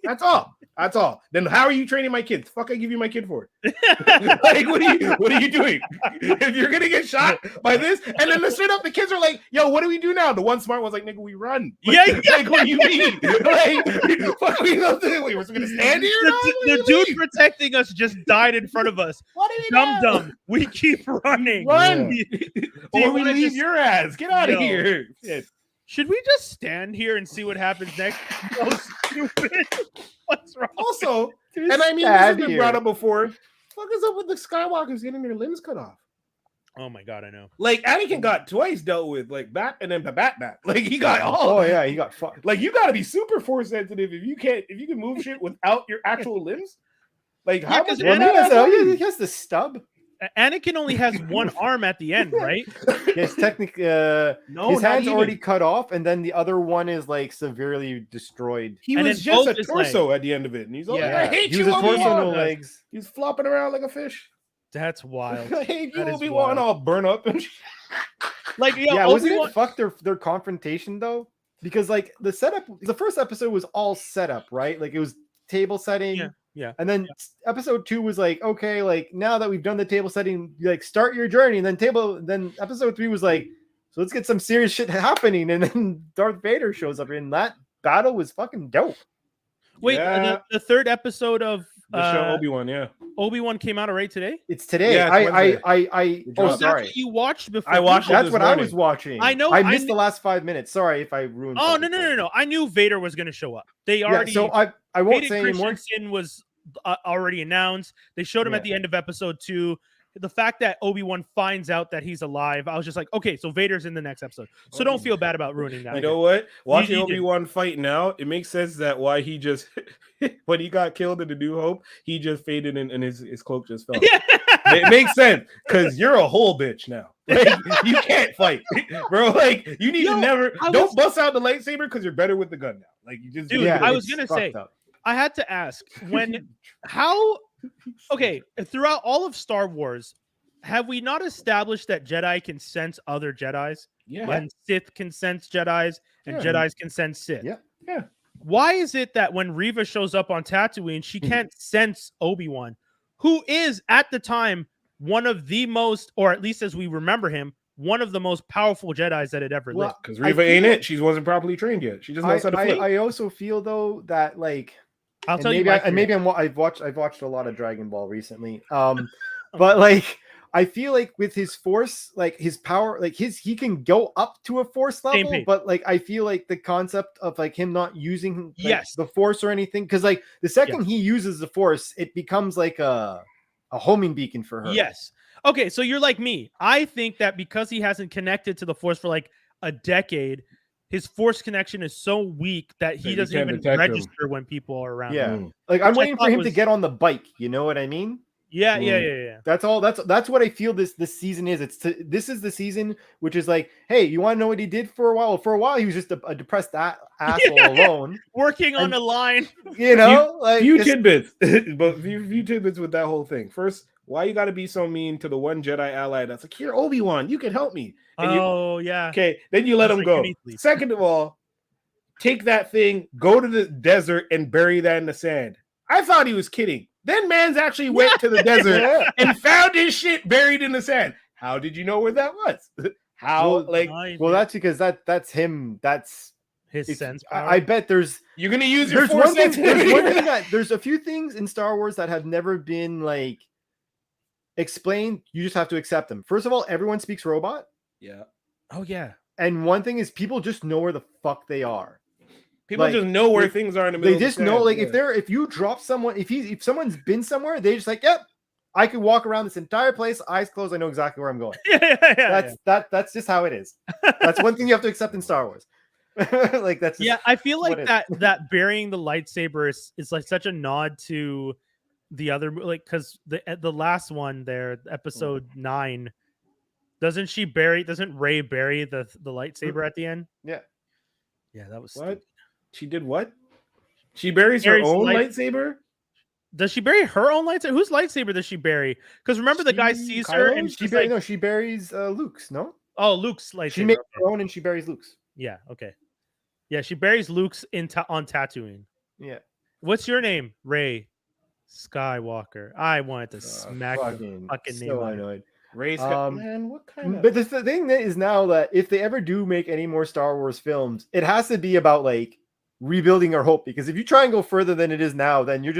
That's all. That's all. Then how are you training my kids? Fuck, I give you my kid for it. Like, what are you doing? If you're gonna get shot by this, and then straight up the kids are like, "Yo, what do we do now?" The one smart one's like, "Nigga, we run." Like, like what do you mean? Like, fuck, we gonna do? We're gonna stand here? The dude protecting us just died in front of us. What are we Dumb. We keep running. Run, Yeah. or we leave your ass. Get out of here. Shit. Should we just stand here and see what happens next? So stupid. What's wrong? Also, and I mean, this has been brought up before. What is up with the Skywalkers getting their limbs cut off? Oh my god, I know. Like Anakin got twice dealt with, like bat and then bat. Like he got all. Oh yeah, he got fucked. Like you got to be super force sensitive if you can move shit without your actual limbs. Like how much? He has the stub. Anakin only has one arm at the end, right? Yes, technically, his hand's already cut off, and then the other one is like severely destroyed. He was just a torso at the end at the end. He's like, I hate you, Obi-Wan. No legs. He's flopping around like a fish. That's wild. I hate you, Obi-Wan. All burn up and like wasn't it fuck their confrontation though? Because like the first episode was all set up, right? Like it was table setting. Yeah. And then episode 2 was like, okay, like now that we've done the table setting, like start your journey. And then episode 3 was like, so let's get some serious shit happening. And then Darth Vader shows up, and that battle was fucking dope. Wait, the third episode of the show Obi-Wan, Obi-Wan came out already today? It's today. That's what you watched before. I watched. That's what I was watching. I know. I missed the last 5 minutes. Sorry if I ruined. Oh no! I knew Vader was going to show up. They already. So I won't say anymore. Christensen was already announced. They showed him at the end of episode 2. The fact that Obi-Wan finds out that he's alive, I was just like, okay, so Vader's in the next episode. So don't feel bad about ruining that. You know what? Watching Obi-Wan fight now, it makes sense that why he just when he got killed in the New Hope, he just faded and his cloak just fell. It makes sense because you're a whole bitch now. Like, you can't fight, bro. Like you need to don't bust out the lightsaber because you're better with the gun now. Like you just I was gonna say I had to ask okay, throughout all of Star Wars, have we not established that Jedi can sense other Jedis? Yeah. And Sith can sense Jedis, and Jedis can sense Sith. Yeah. Why is it that when Reva shows up on Tatooine, she can't sense Obi-Wan, who is at the time one of the most, or at least as we remember him, one of the most powerful Jedis that had ever lived? Because Reva ain't it. She wasn't properly trained yet. She just knows how to fight. I also feel though that like. I'll tell you. I've watched a lot of Dragon Ball recently. But like I feel like with his force, like his power, like he can go up to a force level. But like I feel like the concept of like him not using the force or anything, because like the second he uses the force, it becomes like a homing beacon for her. Yes. Okay, so you're like me. I think that because he hasn't connected to the force for like a decade, his force connection is so weak that he doesn't even register when people are around him. Like I'm waiting for him to get on the bike. You know what I mean? Yeah. That's all. That's what I feel this season is. This is the season which is like, hey, you want to know what he did for a while? Well, for a while, he was just a depressed asshole alone, working on a line. You know, few tidbits, but few tidbits with that whole thing. First, why you got to be so mean to the one Jedi ally that's like, here, Obi-Wan, you can help me. And okay. Then you let him go. Second of all, take that thing, go to the desert, and bury that in the sand. I thought he was kidding. Then man's actually went to the desert and found his shit buried in the sand. How did you know where that was? That's because that's him. That's his sense power. I bet you're gonna use your force sensitivity. There's a few things in Star Wars that have never been like explained. You just have to accept them. First of all, everyone speaks robot. Yeah. Oh yeah. And one thing is, people just know where the fuck they are. People just know where things are in the middle. They just know, like, if you drop someone, if someone's been somewhere, they just like, yep, I could walk around this entire place, eyes closed, I know exactly where I'm going. That's just how it is. That's one thing you have to accept in Star Wars. Like that's I feel like that burying the lightsaber is like such a nod to the other, like, because the last one there, episode 9, doesn't Rey bury the lightsaber at the end? Yeah, that was what. She did what? She buries her own lightsaber? Does she bury her own lightsaber? Whose lightsaber does she bury? Because remember the guy sees her and she buries Luke's, no? Oh, Luke's lightsaber. She makes her own and she buries Luke's. Yeah, okay. Yeah, she buries Luke's on Tatooine. Yeah. What's your name? Ray Skywalker. I wanted to smack the fucking name out. Annoyed. Ray man, what kind of? But the thing that is now that if they ever do make any more Star Wars films, it has to be about like rebuilding our hope. Because if you try and go further than it is now, then you're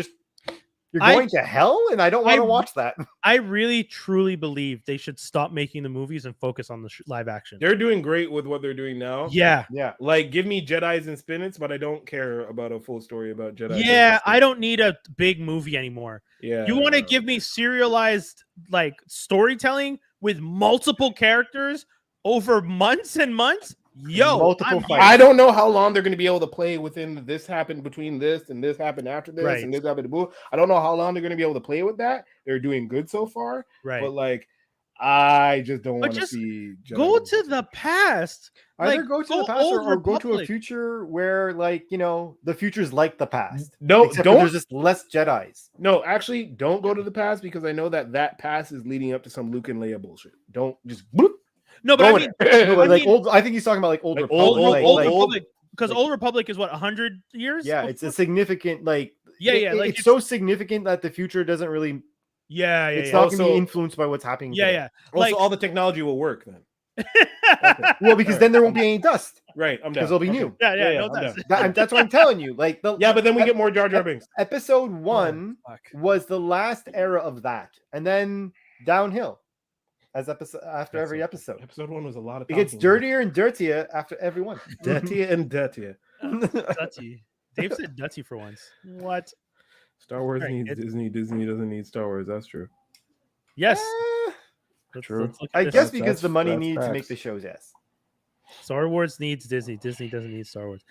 going to hell, and I don't want to watch that. I really, truly believe they should stop making the movies and focus on the live action. They're doing great with what they're doing now. Yeah. Like, give me Jedis and spinach, but I don't care about a full story about Jedi. Yeah, I don't need a big movie anymore. Yeah. You want to give me serialized like storytelling with multiple characters over months and months? Multiple fights. I don't know how long they're going to be able to play within this happened between this and this happened after this and this happened. I don't know how long they're going to be able to play with that. They're doing good so far, right? But like, I just don't want to see. Go to the past. Either go to the past or go to a future where, like, you know, the future's like the past. No, don't. There's just less Jedis. No, actually, don't go to the past because I know that past is leading up to some Luke and Leia bullshit. Don't just. Bloop. No, but I think he's talking about like Old Republic. Old Republic, because Old Republic is what 100 years. Yeah, before? It's a significant like. Like it's so significant that the future doesn't really. It's not going to be influenced by what's happening. Yeah. Also, all the technology will work then. Okay. Well, because then there won't be any dust. Right, I'm down. Because it'll be new. No dust. That's what I'm telling you. Like but then we get more Jar Jar Binks. Episode 1 was the last era of that, and then downhill. As after every episode. Episode 1 was a lot of. It gets dirtier and dirtier after every one. Dirtier and dirtier. Dirty. Dave said dirty for once. What? Star Wars needs Disney. Disney doesn't need Star Wars. That's true. Yes. True. I guess because the money needs to make the shows. Yes. Star Wars needs Disney. Disney doesn't need Star Wars.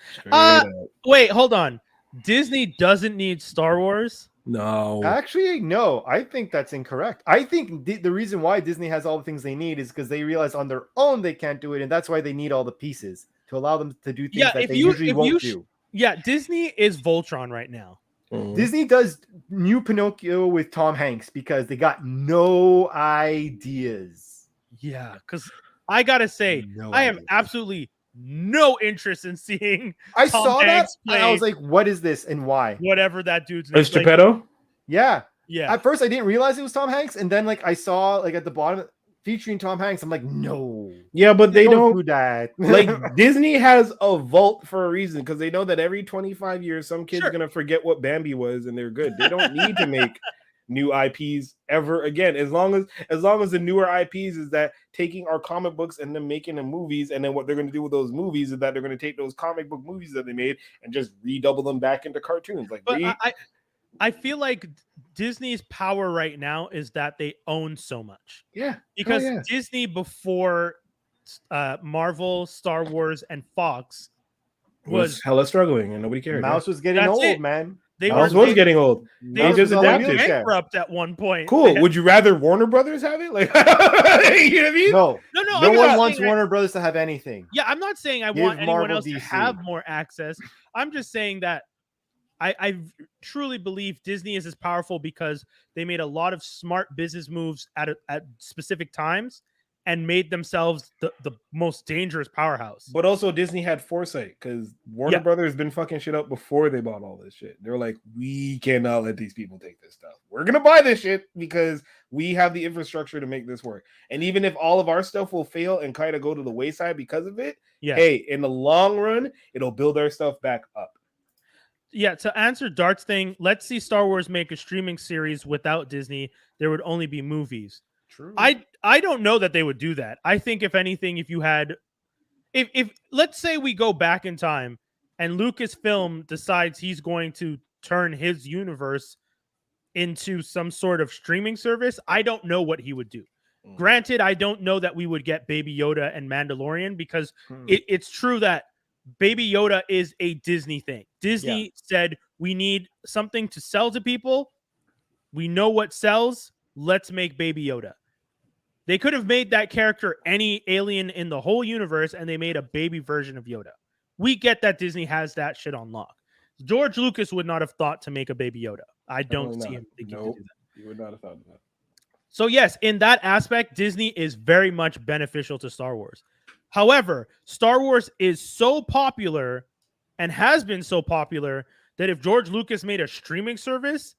Wait, hold on. Disney doesn't need Star Wars. No. Actually, no. I think that's incorrect. I think the reason why Disney has all the things they need is because they realize on their own they can't do it, and that's why they need all the pieces to allow them to do things that they usually won't do. Yeah, Disney is Voltron right now. Mm-hmm. Disney does new Pinocchio with Tom Hanks because they got no ideas. Yeah, because I gotta say, I have absolutely no interest in seeing. I saw that and I was like, "What is this and why?" Whatever that dude's name. Is Geppetto? Yeah. Yeah. At first, I didn't realize it was Tom Hanks, and then like I saw like at the bottom featuring Tom Hanks. I'm like, no. Yeah, but they don't do that. Like Disney has a vault for a reason because they know that every 25 years some kid's gonna forget what Bambi was and they're good. They don't need to make new IPs ever again. As long as the newer IPs is that taking our comic books and then making them movies, and then what they're gonna do with those movies is that they're gonna take those comic book movies that they made and just redouble them back into cartoons. Like I feel like Disney's power right now is that they own so much. Yeah. Because Disney before Marvel, Star Wars, and Fox was hella struggling and nobody cared. Mouse was getting old, man. Mouse was getting old. They just adapted. Bankrupt at one point. Cool. Would you rather Warner Brothers have it? Like, you know what I mean? No one wants Warner Brothers to have anything. Yeah, I'm not saying I want anyone else to have more access. I'm just saying that I truly believe Disney is as powerful because they made a lot of smart business moves at specific times and made themselves the most dangerous powerhouse. But also Disney had foresight because Warner Brothers been fucking shit up before they bought all this shit. They're like, we cannot let these people take this stuff. We're going to buy this shit because we have the infrastructure to make this work. And even if all of our stuff will fail and kind of go to the wayside because of it, hey, in the long run, it'll build our stuff back up. Yeah, to answer Dart's thing, let's see Star Wars make a streaming series without Disney. There would only be movies. True. I don't know that they would do that. I think if anything, if you had, if let's say we go back in time and Lucasfilm decides he's going to turn his universe into some sort of streaming service, I don't know what he would do. Granted, I don't know that we would get Baby Yoda and Mandalorian because it's true that Baby Yoda is a Disney thing. Disney said, we need something to sell to people. We know what sells. Let's make Baby Yoda. They could have made that character any alien in the whole universe, and they made a baby version of Yoda. We get that Disney has that shit on lock. George Lucas would not have thought to make a Baby Yoda. I don't see him thinking to do that. He would not have thought of that. So yes, in that aspect, Disney is very much beneficial to Star Wars. However, Star Wars is so popular and has been so popular that if George Lucas made a streaming service,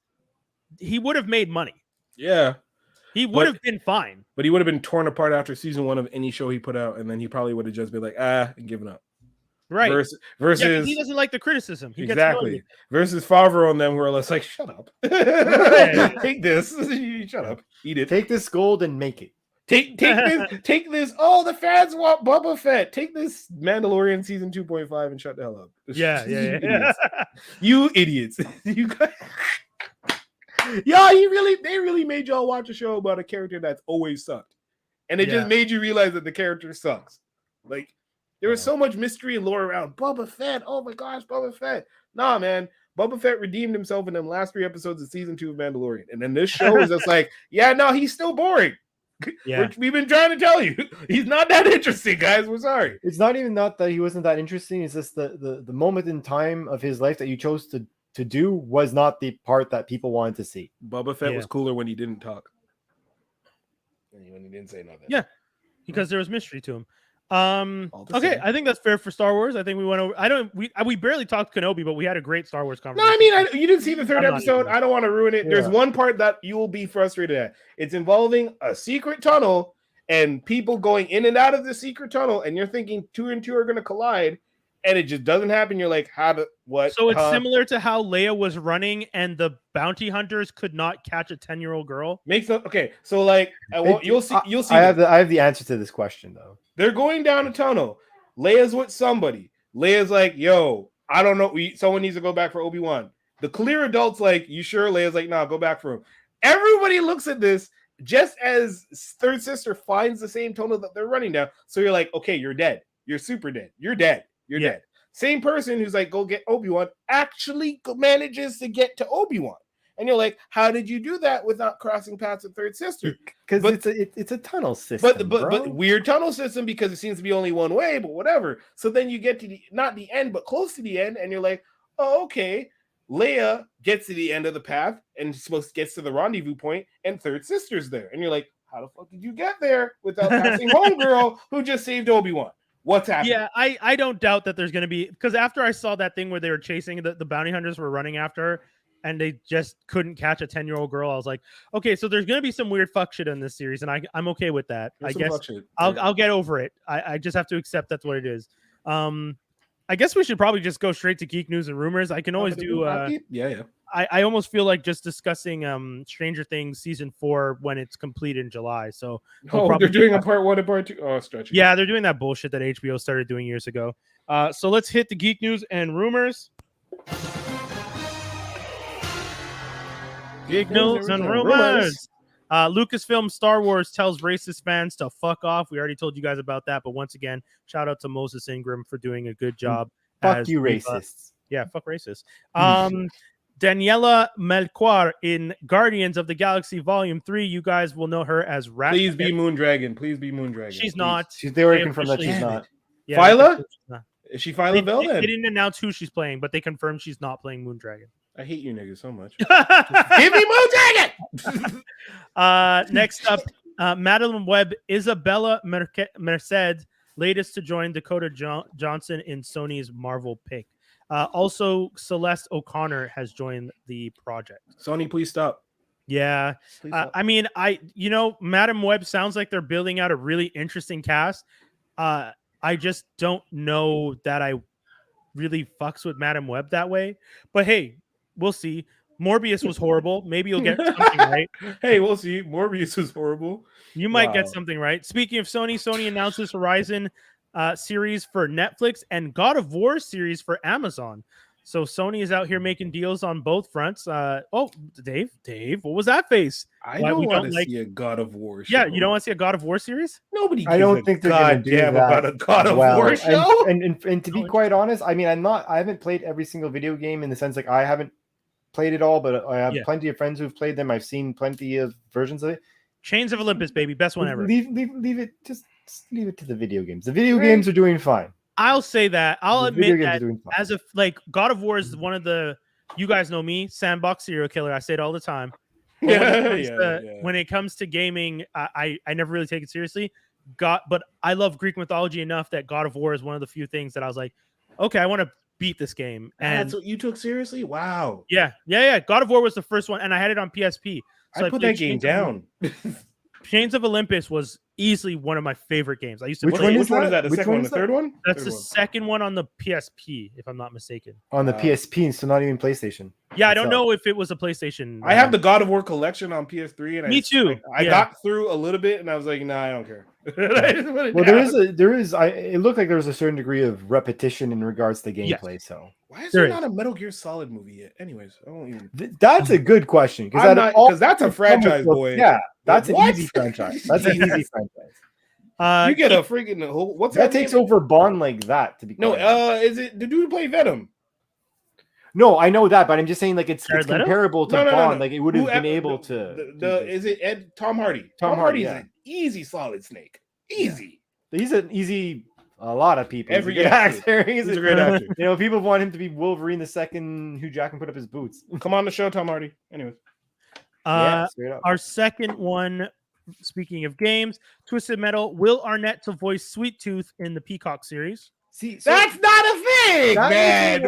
he would have made money. Yeah. He would have been fine. But he would have been torn apart after season 1 of any show he put out, and then he probably would have just been like, and given up. Right. Versus he doesn't like the criticism. Exactly. Versus Favreau and them who are less like, shut up. Take this. Shut up. Eat it. Take this gold and make it. Take this. Oh, the fans want Boba Fett. Take this Mandalorian season 2.5 and shut the hell up. Yeah. You idiots. You guys. Yeah, they really made y'all watch a show about a character that's always sucked. And it just made you realize that the character sucks. Like, there was so much mystery and lore around Boba Fett. Oh my gosh, Boba Fett. Nah, man. Boba Fett redeemed himself in them last 3 episodes of season 2 of Mandalorian. And then this show is just like, he's still boring. Yeah. We've been trying to tell you. He's not that interesting, guys. We're sorry. It's not even not that he wasn't that interesting. It's just the moment in time of his life that you chose to do was not the part that people wanted to see. Boba Fett was cooler when he didn't talk. When he didn't say nothing. Yeah. Because there was mystery to him. Okay, I think that's fair for Star Wars. I think we went over. We barely talked Kenobi, but we had a great Star Wars conversation. No, I mean, you didn't see the 3rd episode. I don't want to ruin it. There's one part that you will be frustrated at. It's involving a secret tunnel and people going in and out of the secret tunnel, and you're thinking 2 and 2 are going to collide, and it just doesn't happen. You're like, what? So it's similar to how Leia was running, and the bounty hunters could not catch a 10-year-old girl. Okay. So like, you'll see. I have the answer to this question though. They're going down a tunnel. Leia's with somebody. Leia's like, yo, I don't know. Someone needs to go back for Obi-Wan. The clear adult's like, you sure? Leia's like, nah, go back for him. Everybody looks at this just as third sister finds the same tunnel that they're running down. So you're like, okay, you're dead. You're super dead. You're dead. You're dead. Same person who's like, go get Obi-Wan actually manages to get to Obi-Wan. And you're like, how did you do that without crossing paths with third sister? Because it's a tunnel system, but weird tunnel system because it seems to be only one way, but whatever. So then you get to not the end, but close to the end, and you're like, oh, okay. Leia gets to the end of the path and gets to the rendezvous point, and third sister's there. And you're like, how the fuck did you get there without passing homegirl who just saved Obi-Wan? What's happening? Yeah, I don't doubt that there's going to be, because after I saw that thing where they were chasing the bounty hunters were running after her, and they just couldn't catch a 10-year-old girl. I was like, okay, so there's going to be some weird fuck shit in this series, and I'm okay with that. I guess I'll get over it. I just have to accept that's what it is. I guess we should probably just go straight to Geek News and Rumors. I can always do... yeah. I almost feel like just discussing Stranger Things Season 4 when it's complete in July. So they're doing a part 1 and part 2. Oh, stretching. Yeah, they're doing that bullshit that HBO started doing years ago. So let's hit the Geek News and Rumors. Geek News and Rumors. Lucasfilm Star Wars tells racist fans to fuck off. We already told you guys about that, but once again, shout out to Moses Ingram for doing a good job. Fuck you, racists. Yeah, fuck racists. Daniela Melchior in Guardians of the Galaxy Volume 3. You guys will know her as Rat. Please be Moondragon. Please be Moondragon. She's not. They already confirmed that she's not. Yeah, Phyla? Is she Phyla Bell then? They didn't announce who she's playing, but they confirmed she's not playing Moondragon. I hate you niggas so much. Give me Moondragon! Next up, Madeline Webb, Isabella Merced, latest to join Dakota Johnson in Sony's Marvel pick. Also, Celeste O'Connor has joined the project. Sony, please stop. Yeah. Please stop. I mean, Madam Web sounds like they're building out a really interesting cast. I just don't know that I really fucks with Madam Web that way. But hey, we'll see. Morbius was horrible. Maybe you'll get something right. Hey, we'll see. Morbius was horrible. You might get something right. Speaking of Sony announces Horizon series for Netflix and God of War series for Amazon. So Sony is out here making deals on both fronts. Dave, what was that face? I don't want to see a God of War show. Yeah, you don't want to see a God of War series? Nobody. I don't think they're going to do that about a God of War show. And to be quite honest, I mean, I haven't played every single video game in the sense like I haven't played it all, but I have plenty of friends who've played them. I've seen plenty of versions of it. Chains of Olympus, baby, best one ever. Leave it. Just leave it to the video games. The video games are doing fine. I'll say that. I'll admit that as a God of War is one of the, you guys know me, sandbox serial killer. I say it all the time. When it comes to gaming, I never really take it seriously. But I love Greek mythology enough that God of War is one of the few things that I was like, okay, I want to beat this game. And that's what you took seriously? Wow. Yeah. God of War was the first one, and I had it on PSP. So I put that game down. Chains of Olympus was easily one of my favorite games. I used to Which one is that? The second one? The third one? That's the second one on the PSP, if I'm not mistaken. On the PSP, so not even PlayStation. Yeah, I don't know if it was a PlayStation. I have the God of War collection on PS3, and me too. I got through a little bit, and I was like, nah, I don't care. Well, there is. It looked like there was a certain degree of repetition in regards to gameplay. Yes. So why is there not a Metal Gear Solid movie yet? Anyways, I don't even. That's a good question because that's a franchise, boy. Yeah, that's an easy franchise. That's an easy franchise. You get a freaking what's that takes over Bond like that to be. No, is it the dude who played Venom? No, I know that, but I'm just saying like it's comparable to Bond. Like it would have been able to. Is it Tom Hardy? Tom Hardy's an easy Solid Snake. Easy. Yeah. He's an easy. A lot of people. He's a great actor. You know, people want him to be Wolverine the second Hugh Jackman put up his boots. Come on the show, Tom Hardy. Anyways. Our second one, speaking of games, Twisted Metal, Will Arnett to voice Sweet Tooth in the Peacock series. See, that's not a thing, man.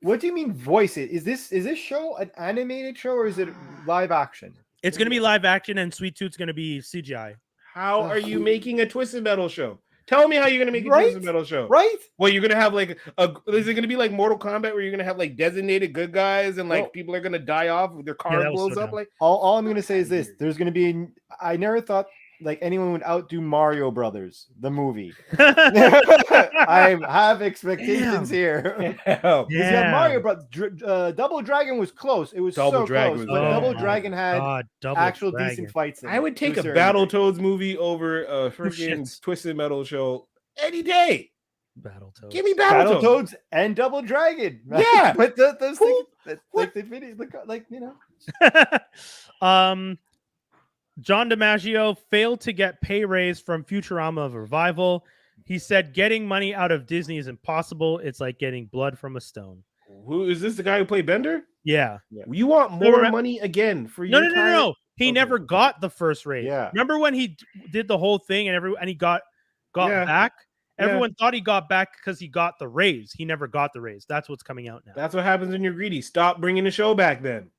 What do you mean voice it? Is this show an animated show or is it live action? It's going to be live action, and Sweet Tooth's going to be CGI. How are you making a Twisted Metal show? Tell me how you're going to make a Twisted Metal show. Right? Well, you're going to have like is it going to be like Mortal Kombat where you're going to have like designated good guys and like people are going to die off, their car blows up? Like all I'm going to say is this. There's going to be I never thought like anyone would outdo Mario Brothers, the movie. I have expectations here. Yeah, Mario Brothers. Double Dragon was close. It was Double Dragon, but Double Dragon had actual decent fights. I would take a Battletoads movie over a freaking Twisted Metal show any day. Battletoads. Give me Battletoads and Double Dragon. Yeah, but those things, like the video, like you know. John DiMaggio failed to get pay raise from Futurama revival. He said getting money out of Disney is impossible. It's like getting blood from a stone. Who is this? The guy who played Bender? Yeah. You want more money again for your No. He never got the first raise. Yeah. Remember when he did the whole thing and he got back? Everyone thought he got back because he got the raise. He never got the raise. That's what's coming out now. That's what happens when you're greedy. Stop bringing the show back then.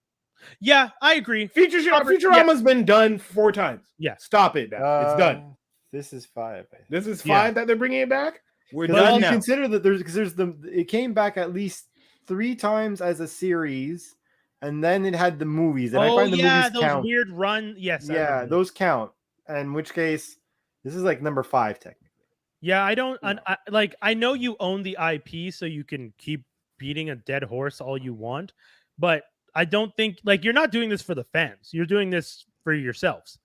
Yeah, I agree. Futurama's been done 4 times. Yeah. Stop it now. It's done. This is 5. This is 5 that they're bringing it back? We're done now. Consider that it came back at least 3 times as a series, and then it had the movies. And I find the movies those count. Weird run. Yes. Yeah, those count. In which case, this is like number 5 technically. Yeah, I don't I know you own the IP, so you can keep beating a dead horse all you want, but I don't think you're not doing this for the fans. You're doing this for yourselves.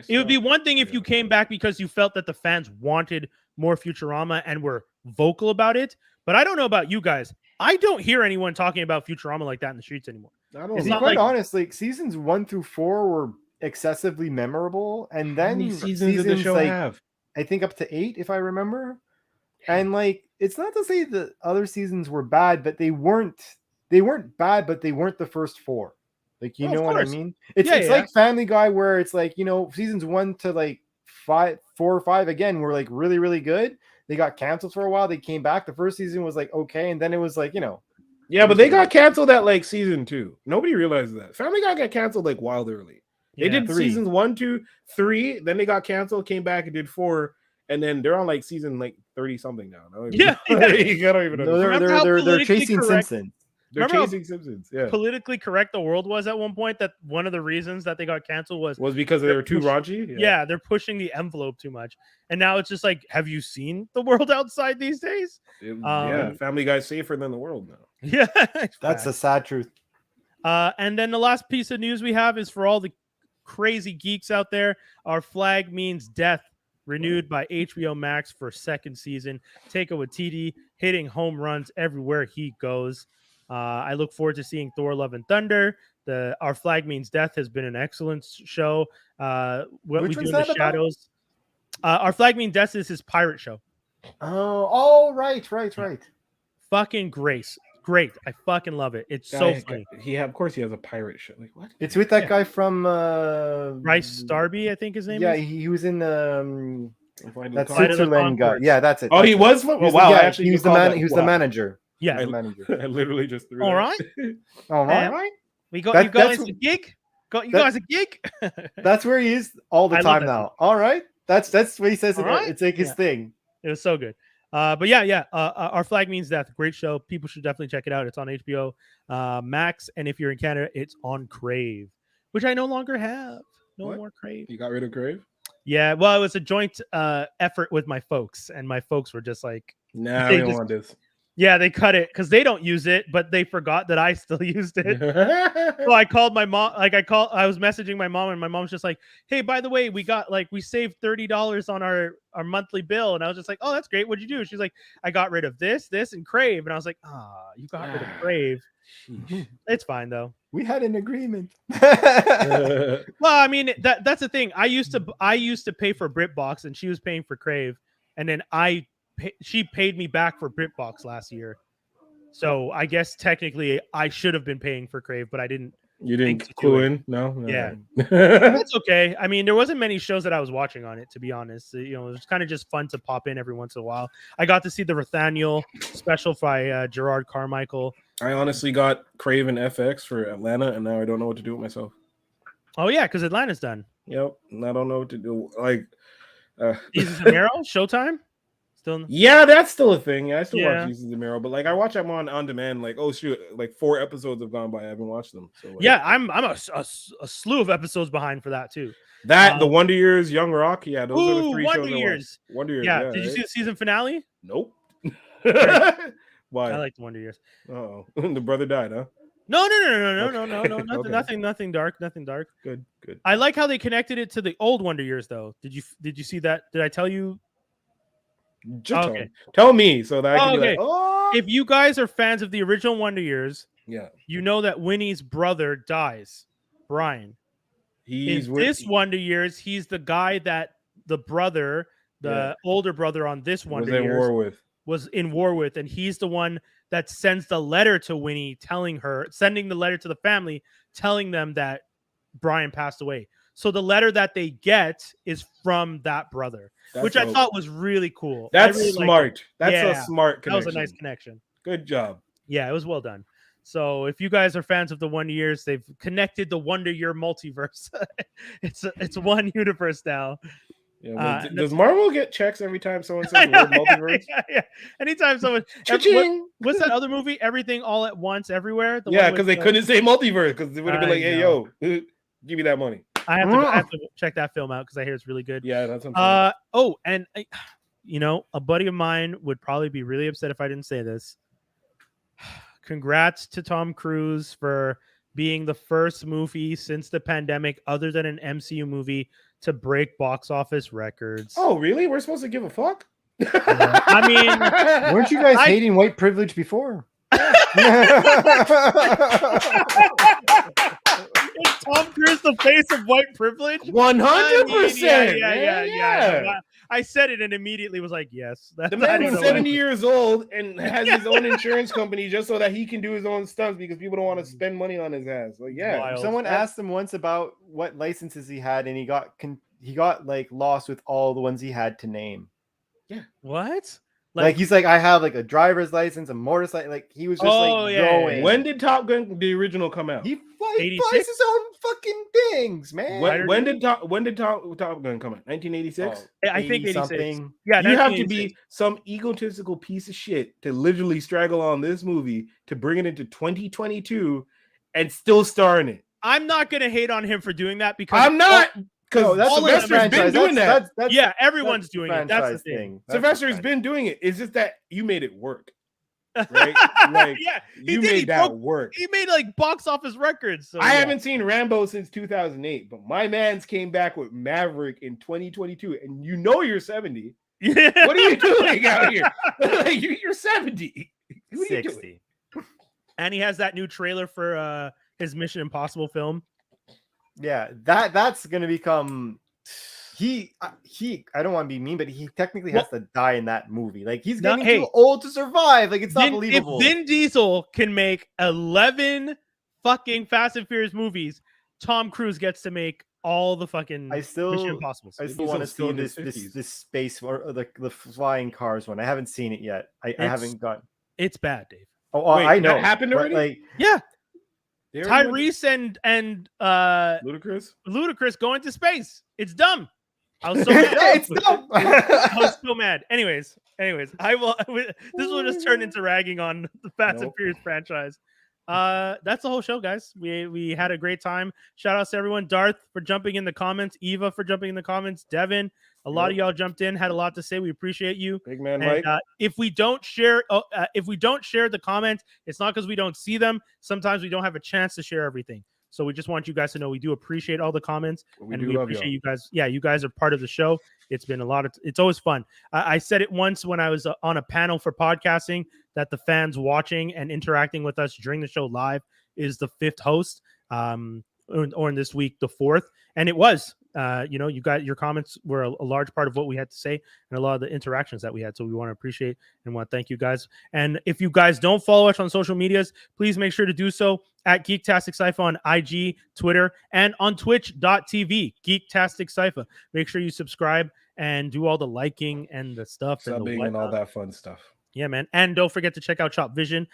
It would be one thing if you came back because you felt that the fans wanted more Futurama and were vocal about it. But I don't know about you guys. I don't hear anyone talking about Futurama like that in the streets anymore. Quite honestly, seasons 1 through 4 were excessively memorable, and then seasons did the show have? I think up to 8, if I remember. And it's not to say the other seasons were bad, but they weren't bad, but they weren't the first 4. You know what I mean? It's like Family Guy, where it's seasons 1 to 4 or 5 again were really, really good. They got canceled for a while. They came back. The first season was okay, and then it was Yeah, but they got canceled at season 2. Nobody realizes that. Family Guy got canceled wild early. They did 3. Seasons 1, 2, 3. Then they got canceled, came back and did 4. And then they're on season 30 something now. Yeah. You don't even know. They're chasing Simpsons. They're chasing Simpsons. Yeah. Politically correct the world was at one point, that one of the reasons that they got canceled was because they were too raunchy. Yeah, they're pushing the envelope too much. And now it's just have you seen the world outside these days? Family Guy's safer than the world now. Yeah. That's the sad truth. And then the last piece of news we have is for all the crazy geeks out there. Our Flag Means Death renewed by HBO Max for 2nd season. Taika Waititi hitting home runs everywhere he goes. I look forward to seeing Thor: Love and Thunder. Our Flag Means Death has been an excellent show. What we do in the shadows. Our Flag Means Death is his pirate show. Oh, right. Fucking great. I fucking love it. It's so funny. Of course he has a pirate show. What? It's with that guy from Rice Darby, I think his name is. Yeah, he was in that Switzerland guy. Yeah, that's it. Oh, he was? Wow, he was the manager. Yeah, the manager. I literally just threw. All right. All right. We got you guys a gig. Got you guys a gig. That's where he is all the time now. All right. That's what he says. It's like his thing. It was so good. But yeah. Our Flag Means Death. Great show. People should definitely check it out. It's on HBO Max, and if you're in Canada, it's on Crave, which I no longer have. No more Crave. You got rid of Crave? Yeah. Well, it was a joint effort with my folks, and my folks were just like, "Nah, we don't want this." Yeah, they cut it because they don't use it, but they forgot that I still used it. So I called my mom. I was messaging my mom, and my mom's just like, "Hey, by the way, we saved $30 on our monthly bill." And I was just like, "Oh, that's great. What'd you do?" She's like, "I got rid of this, and Crave." And I was like, you got rid of Crave. It's fine though. We had an agreement. Well, I mean, that's the thing. I used to pay for BritBox, and she was paying for Crave, and then she paid me back for BritBox last year. So I guess technically I should have been paying for Crave, but I didn't. You didn't clue in? No. Yeah. That's okay. I mean, there wasn't many shows that I was watching on it, to be honest. You know, it was kind of just fun to pop in every once in a while. I got to see the Nathaniel special by Gerard Carmichael. I honestly got Crave and FX for Atlanta, and now I don't know what to do with myself. Oh, yeah, because Atlanta's done. Yep. And I don't know what to do. Like, Jesus and Mero, Showtime? Yeah, that's still a thing. Yeah, I still watch Jesus and Mero, but like I watch them on demand. Like, oh shoot, like 4 episodes have gone by. I haven't watched them. So like, yeah, I'm a slew of episodes behind for that too. That the Wonder Years, Young Rock. Yeah, those are the 3 Wonder shows. Years. Wonder Years. Yeah. Did you see the season finale? Nope. Why? I like the Wonder Years. Oh, the brother died, huh? No. Nothing dark. Good. I like how they connected it to the old Wonder Years, though. Did you see that? Did I tell you? Just tell me so that I can be like, If you guys are fans of the original Wonder Years, yeah, you know that Winnie's brother dies, Brian. This Wonder Years, he's the guy that the brother, older brother on this Wonder Years, was in war with, and he's the one that sends the letter to Winnie, sending the letter to the family, telling them that Brian passed away. So the letter that they get is from that brother, which I thought was really cool. That's really smart. That's a smart connection. That was a nice connection. Good job. Yeah, it was well done. So if you guys are fans of the Wonder Years, they've connected the Wonder Year multiverse. It's one universe now. Yeah, does Marvel get checks every time someone says the word multiverse? Yeah. Anytime someone. What's that other movie? Everything All at Once, Everywhere. Because they couldn't say multiverse because they would have been like, "Hey, yo, give me that money." I have to check that film out because I hear it's really good. Yeah, that's. And a buddy of mine would probably be really upset if I didn't say this. Congrats to Tom Cruise for being the first movie since the pandemic, other than an MCU movie, to break box office records. Oh, really? We're supposed to give a fuck? I mean, weren't you guys hating white privilege before? Is Tom Cruise the face of white privilege? 100%. Yeah. I said it and immediately was like, yes. The man is 70 years old and has his own insurance company just so that he can do his own stunts because people don't want to spend money on his ass. Like, yeah. Someone asked him once about what licenses he had, and he got like lost with all the ones he had to name. Yeah. What? Like he's like, I have like a driver's license, a motorcycle. Like he was just going. When did Top Gun the original come out? He flies his own fucking things, man. When did Top Gun come out? 1986. I think 86. Something. Yeah, you have to be some egotistical piece of shit to literally straggle on this movie to bring it into 2022 and still star in it. I'm not gonna hate on him for doing that because I'm not. Because Sylvester's been doing that. Everyone's doing it. That's the thing. Sylvester's been doing it. It's just that you made it work. Right? Like, you made that work. He made like box office records. So, I haven't seen Rambo since 2008, but my man's came back with Maverick in 2022, and you're 70. Yeah. What are you doing out here? Like, you're 70. What 60. And he has that new trailer for his Mission Impossible film. Yeah, that's gonna become he. I don't want to be mean, but he technically has to die in that movie. Like he's getting too old to survive. Like it's not believable. If Vin Diesel can make 11 fucking Fast and Furious movies, Tom Cruise gets to make all the fucking Mission Impossibles. I still want to see this space or the flying cars one. I haven't seen it yet. I haven't got. It's bad, Dave. Oh, Wait, I know. that happened already? Like, Yeah. They already Tyrese and Ludacris going to space. It's dumb. I was so mad. it's dumb. I was so mad. Anyways, I will. This will just turn into ragging on the Fast and Furious franchise. That's the whole show, guys. We had a great time. Shout out to everyone. Darth for jumping in the comments. Eva for jumping in the comments. Devin, a lot of y'all jumped in, had a lot to say. We appreciate you. Big man, and, Mike. if we don't share the comments, it's not because we don't see them. Sometimes we don't have a chance to share everything. So we just want you guys to know we do appreciate all the comments, and we appreciate you guys. Yeah, you guys are part of the show. It's been it's always fun. I said it once when I was on a panel for podcasting that the fans watching and interacting with us during the show live is the 5th host, or in this week, the 4th. And it was, you got your comments were a large part of what we had to say and a lot of the interactions that we had. So we want to appreciate and want to thank you guys. And if you guys don't follow us on social medias, please make sure to do so at Geektastic Cypher on IG, Twitter, and on twitch.tv, Geektastic Cypher. Make sure you subscribe and do all the liking and the stuff Subbing and all that fun stuff. Yeah, man. And don't forget to check out Chop Vision.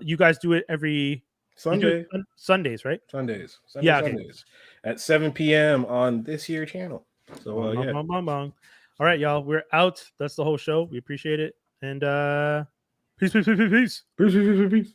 You guys do it every Sundays, right? Sundays. Okay. Sundays at 7 p.m. on this here channel. So yeah. All right, y'all. We're out. That's the whole show. We appreciate it. And peace. Peace.